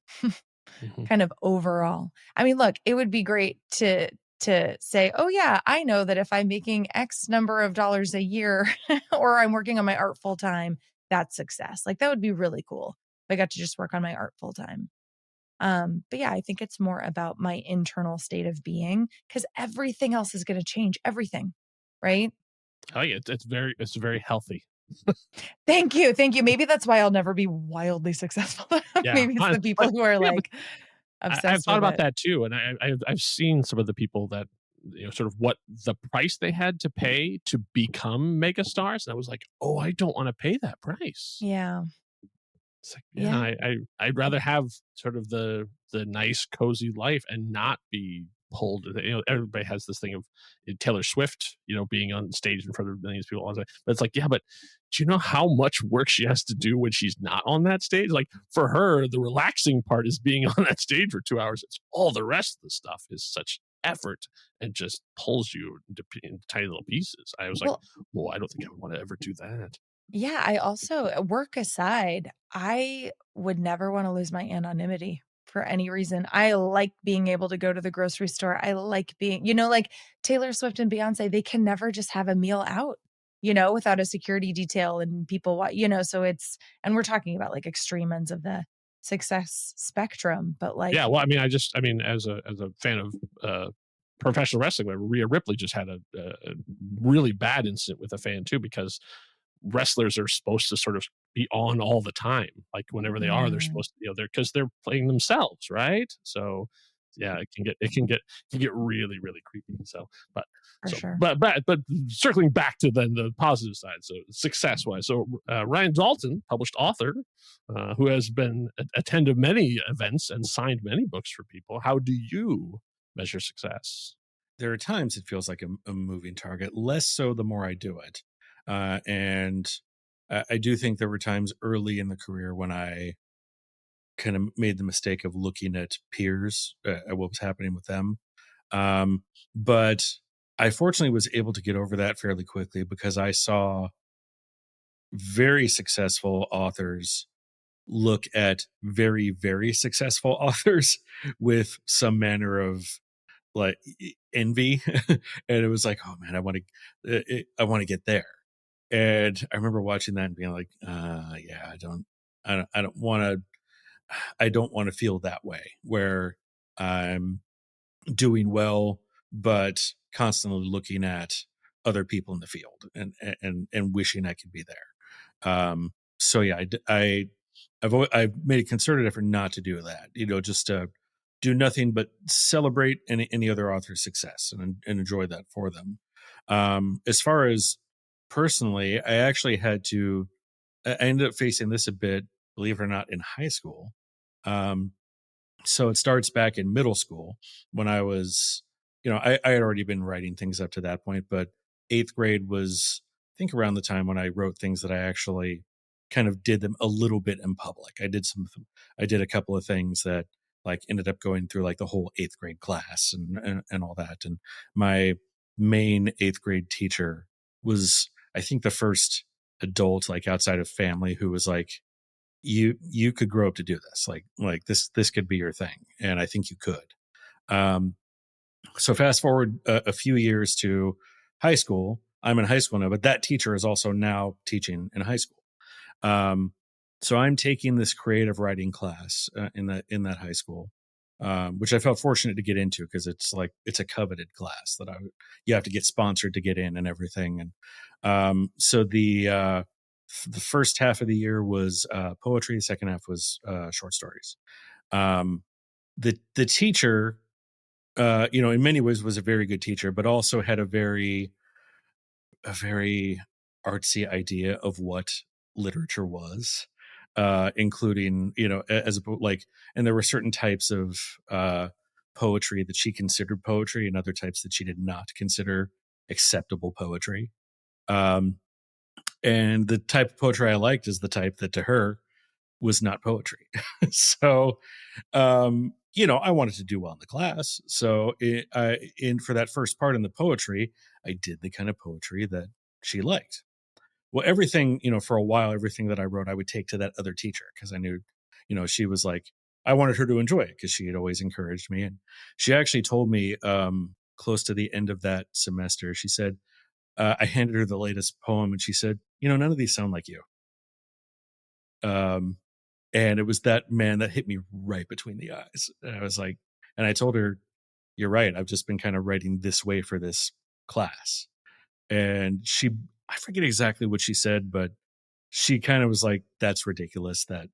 Kind of overall. I mean, look, it would be great to say, oh yeah, I know that if I'm making X number of dollars a year or I'm working on my art full time, that's success. Like that would be really cool if I got to just work on my art full time. But yeah, I think it's more about my internal state of being, because everything else is going to change. Everything. Right.
Oh yeah, it's very healthy.
Thank you. Maybe that's why I'll never be wildly successful.
Yeah,
Maybe it's the people who are like obsessed
I've thought
with
about
it.
that too, and I've seen some of the people that sort of what the price they had to pay to become megastars, and I was like, oh, I don't want to pay that price.
Yeah.
It's like, I'd rather have sort of the nice cozy life and not be pulled. Everybody has this thing of Taylor Swift, being on stage in front of millions of people all the time. But it's like, yeah, but do you know how much work she has to do when she's not on that stage? Like for her, the relaxing part is being on that stage for 2 hours. It's all the rest of the stuff is such effort and just pulls you into tiny little pieces. I was like, well, I don't think I would want to ever do that.
Yeah, I also, work aside, I would never want to lose my anonymity for any reason. I like being able to go to the grocery store. I like being, like Taylor Swift and Beyonce, they can never just have a meal out, without a security detail and people, so and we're talking about like extreme ends of the success spectrum, but like,
yeah, well, I mean, as a fan of professional wrestling, Rhea Ripley just had a really bad incident with a fan too, because wrestlers are supposed to sort of be on all the time. Like whenever they are, they're supposed to, because they're playing themselves, right? So yeah, it can get really, really creepy. So,
sure.
but circling back to then the positive side. So success wise, so Ryan Dalton, published author, who has been attended many events and signed many books for people. How do you measure success?
There are times it feels like a moving target, less so the more I do it. And I do think there were times early in the career when I kind of made the mistake of looking at peers, at what was happening with them. But I fortunately was able to get over that fairly quickly, because I saw very successful authors look at very, very successful authors with some manner of like envy. And it was like, oh man, I want to get there. And I remember watching that and being like, yeah, I don't want to feel that way, where I'm doing well, but constantly looking at other people in the field and wishing I could be there. So yeah, I've made a concerted effort not to do that, just to do nothing but celebrate any other author's success and enjoy that for them. As far as personally, I actually I ended up facing this a bit, believe it or not, in high school. So it starts back in middle school when I was, I had already been writing things up to that point, but 8th grade was, I think, around the time when I wrote things that I actually kind of did them a little bit in public. I did a couple of things that like ended up going through like the whole 8th grade class and all that. And my main 8th grade teacher was, I think, the first adult, like outside of family, who was like, you could grow up to do this. Like this could be your thing. And I think you could. So fast forward a few years to high school. I'm in high school now, but that teacher is also now teaching in high school. So I'm taking this creative writing class in that high school, which I felt fortunate to get into, because it's a coveted class that you have to get sponsored to get in and everything. And so the first half of the year was poetry. The second half was short stories. The teacher, in many ways was a very good teacher, but also had a very artsy idea of what literature was. including, and there were certain types of poetry that she considered poetry and other types that she did not consider acceptable poetry. And the type of poetry I liked is the type that to her was not poetry. So, I wanted to do well in the class. So for that first part in the poetry, I did the kind of poetry that she liked. Well, everything, for a while, everything that I wrote, I would take to that other teacher because I knew, she was like, I wanted her to enjoy it because she had always encouraged me. And she actually told me close to the end of that semester, she said, I handed her the latest poem and she said, none of these sound like you. And it was that hit me right between the eyes. And I was like, and I told her, you're right. I've just been kind of writing this way for this class. And I forget exactly what she said, but she kind of was like, that's ridiculous that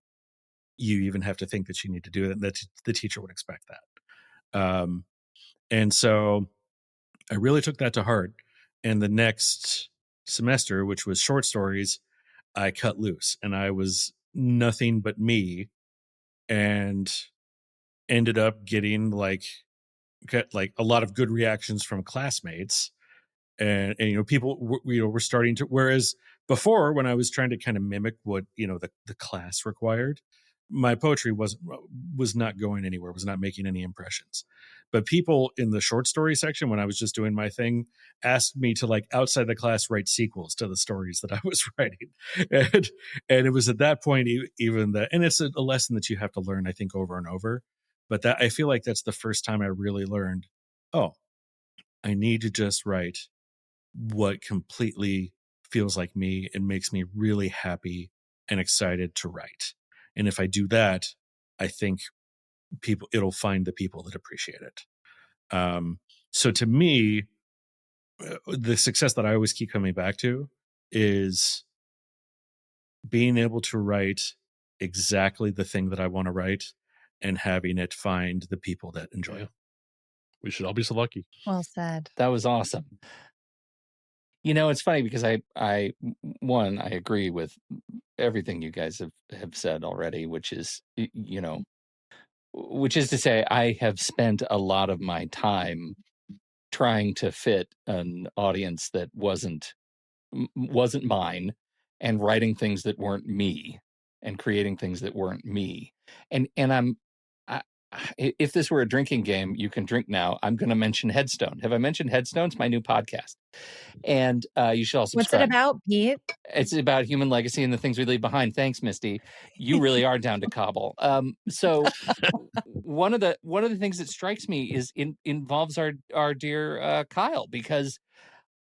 you even have to think that you need to do it. And that the teacher would expect that. And so I really took that to heart. And the next semester, which was short stories, I cut loose and I was nothing but me and ended up getting like a lot of good reactions from classmates. And people were starting to, whereas before when I was trying to kind of mimic what the class required, my poetry was not going anywhere, was not making any impressions. But people in the short story section, when I was just doing my thing, asked me to like outside the class write sequels to the stories that I was writing. And it was at that point even that, and it's a lesson that you have to learn, I think, over and over. But that I feel like that's the first time I really learned, oh, I need to just write what completely feels like me and makes me really happy and excited to write. And if I do that, I think it'll find the people that appreciate it. So to me, the success that I always keep coming back to is being able to write exactly the thing that I want to write and having it find the people that enjoy it.
We should all be so lucky.
Well said.
That was awesome. It's funny because I agree with everything you guys have said already, which is, which is to say I have spent a lot of my time trying to fit an audience that wasn't mine and writing things that weren't me and creating things that weren't me. And if this were a drinking game, you can drink now. I'm going to mention Headstone. Have I mentioned Headstone? It's my new podcast. And you should all subscribe.
What's it about, Pete?
It's about human legacy and the things we leave behind. Thanks, Misty. You really are down to Cobble. So one of the things that strikes me is involves our dear Kyle, because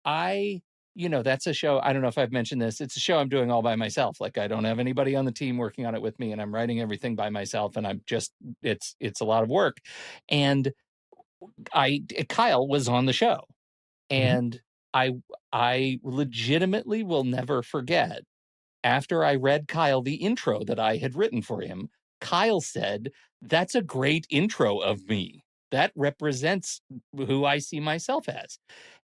that's a show. I don't know if I've mentioned this. It's a show I'm doing all by myself. Like I don't have anybody on the team working on it with me, and I'm writing everything by myself. And it's a lot of work. And Kyle was on the show, and I legitimately will never forget. After I read Kyle the intro that I had written for him, Kyle said, "That's a great intro of me. That represents who I see myself as."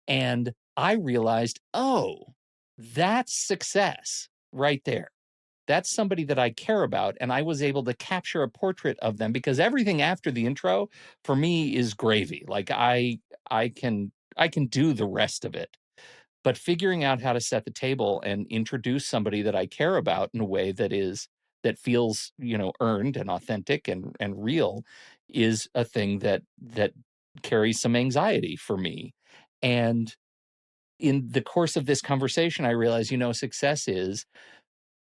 And I realized, oh, that's success right there. That's somebody that I care about. And I was able to capture a portrait of them, because everything after the intro for me is gravy. Like I can do the rest of it. But figuring out how to set the table and introduce somebody that I care about in a way that feels, earned and authentic and real is a thing that carries some anxiety for me. And in the course of this conversation, I realized, success is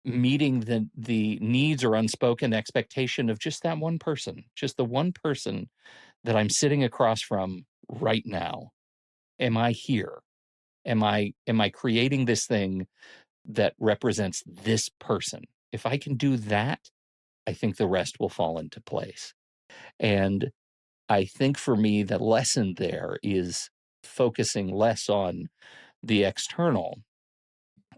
meeting the needs or unspoken expectation of just that one person, just the one person that I'm sitting across from right now. Am I here? Am I creating this thing that represents this person? If I can do that, I think the rest will fall into place. And I think for me, the lesson there is focusing less on the external,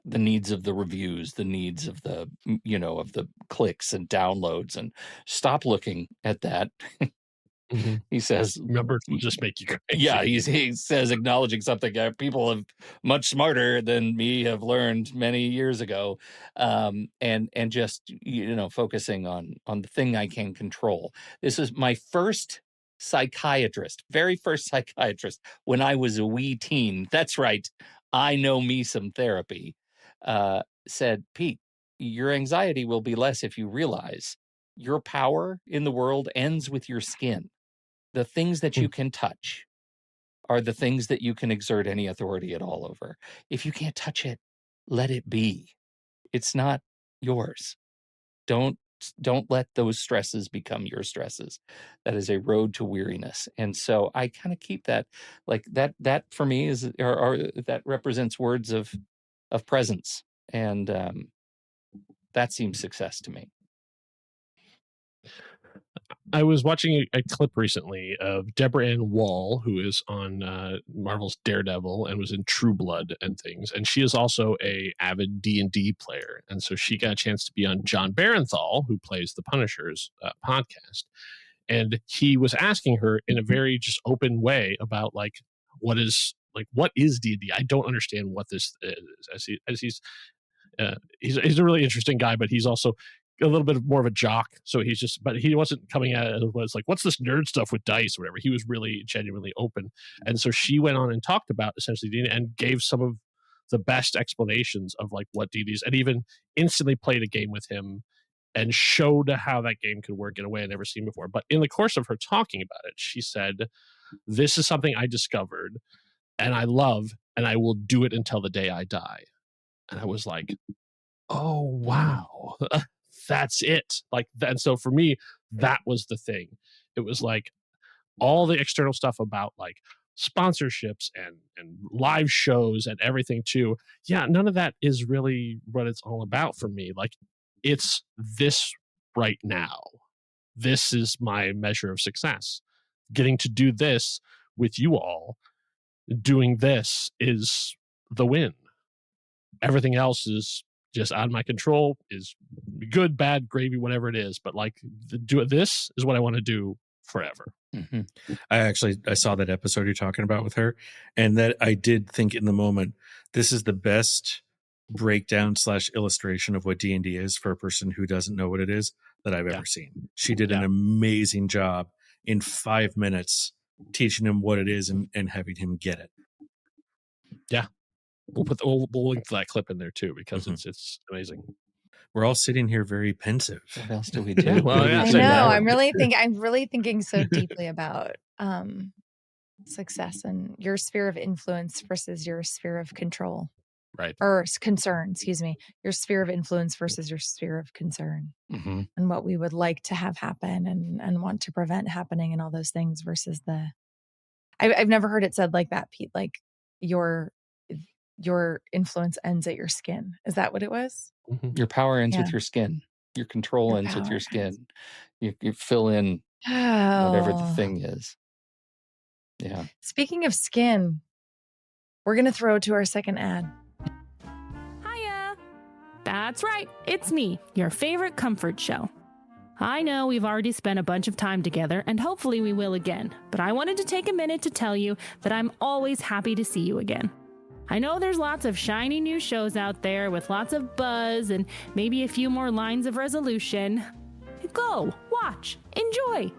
the needs of the reviews, the needs of the, of the clicks and downloads, and stop looking at that. He says,
Numbers will just make you crazy.
yeah, he says, acknowledging something people have much smarter than me have learned many years ago, and just focusing on the thing I can control. This is my very first psychiatrist when I was a wee teen. That's right, I know me some therapy. Said, Pete, your anxiety will be less if you realize your power in the world ends with your skin. The things that you can touch are the things that you can exert any authority at all over. If you can't touch it, let it be. It's not yours. Don't let those stresses become your stresses. That is a road to weariness. And so I kind of keep that, like that for me is, or that represents words of presence. And that seems success to me.
I was watching a clip recently of Deborah Ann Wall, who is on Marvel's Daredevil and was in True Blood and things, and she is also a avid D&D player, and so she got a chance to be on John Barenthal, who plays the Punisher's podcast, and he was asking her in a very just open way about what is D&D? I don't understand what this is. He's a really interesting guy, but he's also a little bit more of a jock. So but he wasn't coming at it as like, what's this nerd stuff with dice or whatever. He was really genuinely open. And so she went on and talked about essentially D&D and gave some of the best explanations of what D&D is, and even instantly played a game with him and showed how that game could work in a way I'd never seen before. But in the course of her talking about it, she said, this is something I discovered and I love, and I will do it until the day I die. And I was like, oh, wow. That's it. And so for me, that was the thing. It was all the external stuff about sponsorships and live shows and everything too. Yeah, none of that is really what it's all about for me. It's this right now. This is my measure of success. Getting to do this with you all, doing this is the win. Everything else is just out of my control, is good, bad, gravy, whatever it is. But this is what I want to do forever.
Mm-hmm. I saw that episode you're talking about with her, and that I did think in the moment, this is the best breakdown / illustration of what D&D is for a person who doesn't know what it is that I've ever seen. She did an amazing job in 5 minutes teaching him what it is and having him get it.
Yeah. We'll link to that clip in there too, because it's amazing.
We're all sitting here very pensive.
What else do we do?
I know. I'm really thinking so deeply about success and your sphere of influence versus your sphere of control.
Right.
Or concern, excuse me. Your sphere of influence versus your sphere of concern.
Mm-hmm.
And what we would like to have happen and want to prevent happening and all those things versus I've never heard it said like that, Pete, your influence ends at your skin. Is that what it was?
Mm-hmm.
Your power ends with your skin. Your control ends with your skin. You fill in whatever the thing is. Yeah.
Speaking of skin, we're going to throw to our second ad.
Hiya! That's right. It's me, your favorite comfort show. I know we've already spent a bunch of time together, and hopefully we will again, but I wanted to take a minute to tell you that I'm always happy to see you again. I know there's lots of shiny new shows out there with lots of buzz and maybe a few more lines of resolution. Go, watch, enjoy.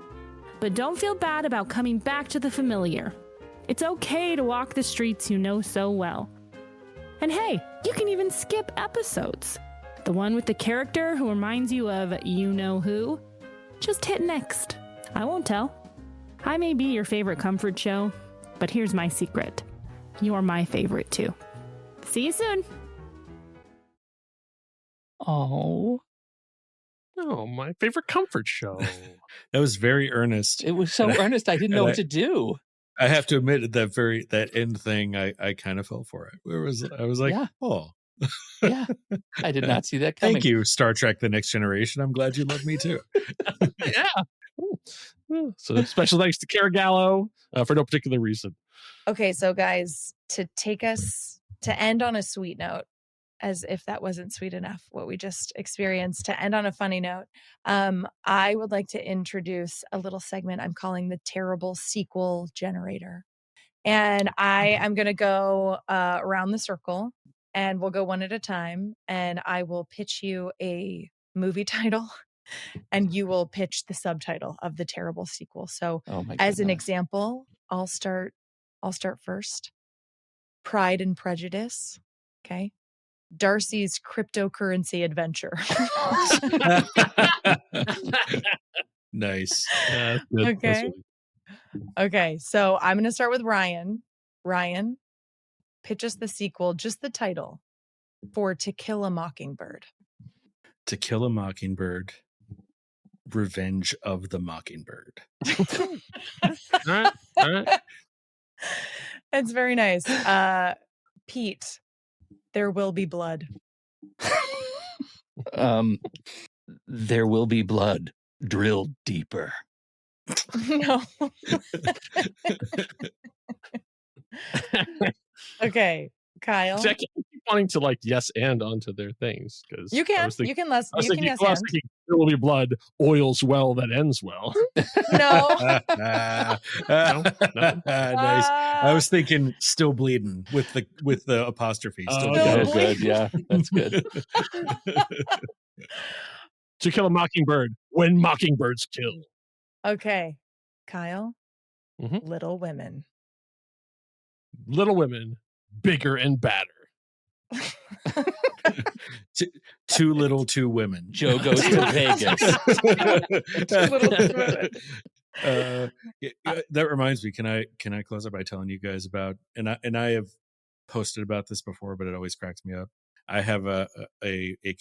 But don't feel bad about coming back to the familiar. It's okay to walk the streets you know so well. And hey, you can even skip episodes. The one with the character who reminds you of you-know-who? Just hit next. I won't tell. I may be your favorite comfort show, but here's my secret. You're my favorite too. See you soon.
Oh,
my favorite comfort show.
That was very earnest.
It was so earnest. I didn't know what to do.
I have to admit that end thing, I kind of fell for it. I was like, oh.
Yeah. I did not see that coming.
Thank you, Star Trek The Next Generation. I'm glad you love me too.
Yeah. So special thanks to Cara Gallo for no particular reason.
Okay, so guys, to end on a sweet note, as if that wasn't sweet enough, what we just experienced, to end on a funny note, I would like to introduce a little segment I'm calling the Terrible Sequel Generator. And I am going to go around the circle, and we'll go one at a time. And I will pitch you a movie title, and you will pitch the subtitle of the terrible sequel. So as an example, I'll start first. Pride and Prejudice. Okay. Darcy's cryptocurrency adventure.
Nice.
Okay. Okay. So I'm going to start with Ryan. Ryan, pitch us the sequel, just the title, for To Kill a Mockingbird.
To Kill a Mockingbird. Revenge of the Mockingbird.
All right.
It's very nice. Pete, There Will Be Blood.
There will be blood. Drill deeper.
No. Okay, Kyle.
See, I keep wanting to like yes and onto their things because
You can. You can yes and.
There will be blood. Oils well that ends well.
No.
Nice. I was thinking still bleeding with the apostrophe. Still
bleeding.
Good. Yeah, that's good.
To Kill a Mockingbird. When mockingbirds kill.
Okay, Kyle.
Mhm.
Little Women.
Little Women, bigger and badder.
Too little, too women.
Joe goes to Vegas.
That reminds me. Can I close up by telling you guys about and I have posted about this before, but it always cracks me up. I have a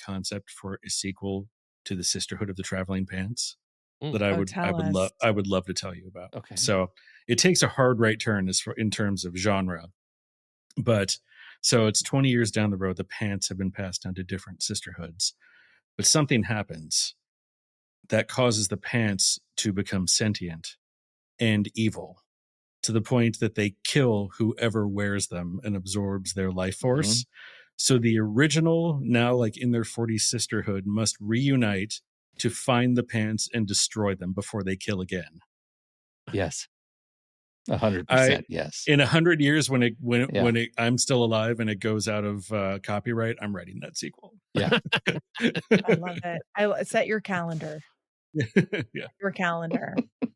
concept for a sequel to the Sisterhood of the Traveling Pants that I would love to tell you about.
Okay.
So it takes a hard right turn in terms of genre, but so it's 20 years down the road. The pants have been passed down to different sisterhoods, but something happens that causes the pants to become sentient and evil to the point that they kill whoever wears them and absorbs their life force. So the original, now like in their 40s sisterhood, must reunite to find the pants and destroy them before they kill again.
Yes. 100%. Yes.
In 100 years, when I'm still alive and it goes out of copyright, I'm writing that sequel.
Yeah.
I love it. Set your calendar.
Yeah.
Your calendar. Do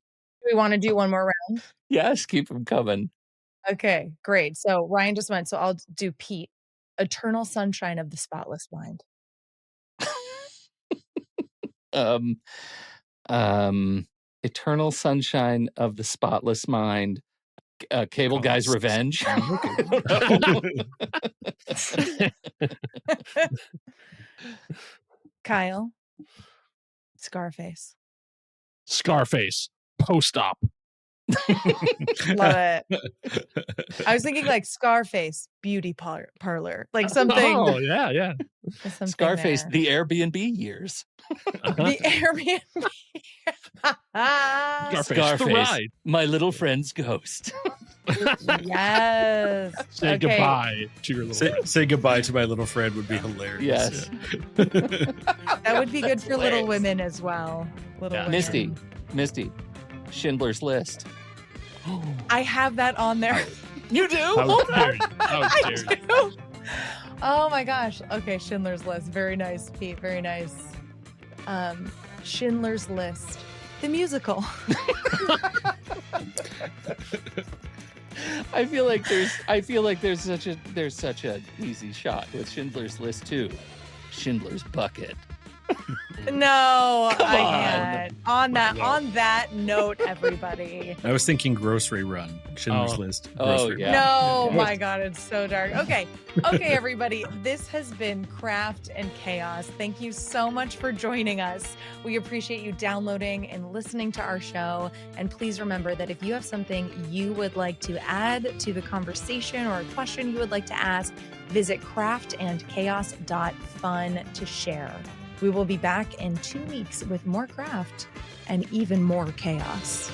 we want to do one more round?
Yes. Keep them coming.
Okay, great. So Ryan just went. So I'll do Pete. Eternal Sunshine of the Spotless Mind.
Eternal Sunshine of the Spotless Mind. Cable Guy's Revenge.
Kyle. Scarface.
Scarface. Post-op.
Love it. I was thinking like Scarface beauty parlor, like something.
Oh yeah.
Something
Scarface,
there.
the Airbnb years.
The Airbnb.
Scarface, the ride.
My little friend's ghost.
Yes.
Say goodbye to your little friend.
Say goodbye to my little friend would be hilarious.
Yes.
That would be good for Little Women as well. Little Women.
Misty. Schindler's List.
I have that on there.
You do?
I do. Oh my gosh. Okay, Schindler's List. Very nice, Pete. Very nice. Schindler's List, the musical.
I feel like there's such a easy shot with Schindler's List too. Schindler's Bucket.
No, I can't. On that note, everybody.
I was thinking Grocery Run. Schindler's List. Grocery
Run.
No, my God, it's so dark. Okay, everybody. This has been Craft and Chaos. Thank you so much for joining us. We appreciate you downloading and listening to our show. And please remember that if you have something you would like to add to the conversation or a question you would like to ask, visit craftandchaos.fun to share. We will be back in 2 weeks with more craft and even more chaos.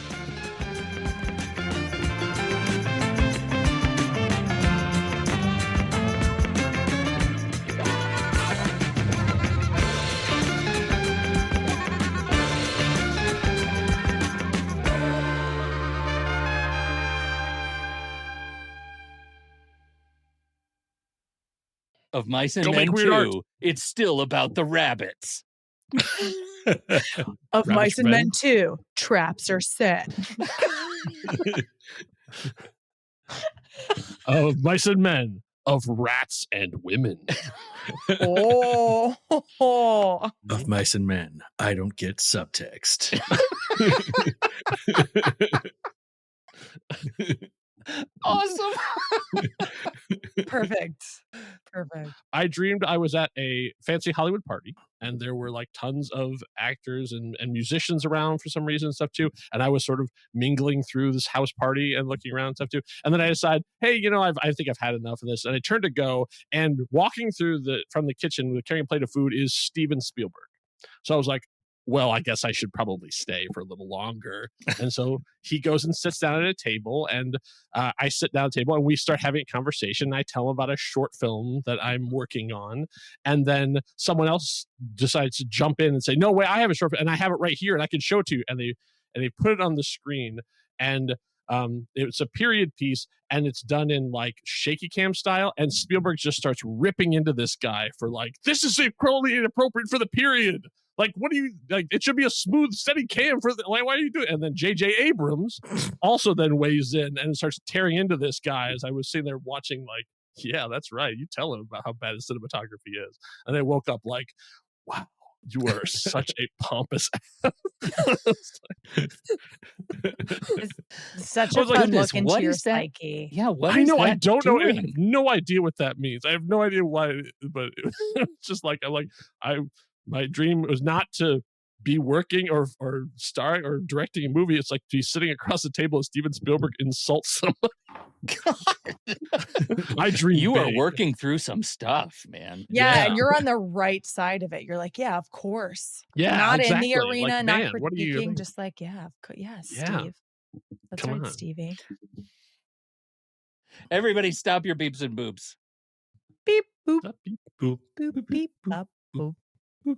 Of Mice and
Go
Men
make weird art.
2, it's still about the rabbits.
Of
Rabbits
Mice and
Red.
Men 2, traps are set.
Of Mice and Men, of Rats and Women.
Oh.
Of Mice and Men, I don't get subtext.
Awesome.
Perfect.
I dreamed I was at a fancy Hollywood party, and there were like tons of actors and musicians around for some reason and stuff too. And I was sort of mingling through this house party and looking around and stuff too. And then I decide, hey, you know, I think I've had enough of this. And I turned to go, and walking through from the kitchen with carrying a plate of food is Steven Spielberg. So I was like, well, I guess I should probably stay for a little longer. And so he goes and sits down at a table, and I sit down at a table, and we start having a conversation. I tell him about a short film that I'm working on. And then someone else decides to jump in and say, no, wait, I have a short film, and I have it right here, and I can show it to you. And they put it on the screen, and it's a period piece, and it's done in like shaky cam style. And Spielberg just starts ripping into this guy for like, this is incredibly inappropriate for the period. Like, what do you like? It should be a smooth, steady cam for why are you doing it? And then J.J. Abrams also then weighs in and starts tearing into this guy as I was sitting there watching, like, yeah, that's right. You tell him about how bad his cinematography is. And I woke up like, wow, you are such a pompous ass.
Such a fun look into your psyche.
Yeah, what
I
is
know.
that
I don't know. I have
doing?
no idea what that means. I have no idea why, but it's just like my dream was not to be working or starring or directing a movie. It's like to be sitting across the table as Steven Spielberg insults someone. I dream
You are
big.
working through some stuff, man.
Yeah, and you're on the right side of it. You're like, yeah, of course.
Yeah,
not
exactly.
in the arena,
Like,
not
man, what are you
critiquing,
doing?
just like, yeah,
Yeah.
Steve. That's
Come
right,
on.
Stevie.
Everybody stop your beeps and boobs.
Beep, boop,
Boop.
boop, beep, up, boop.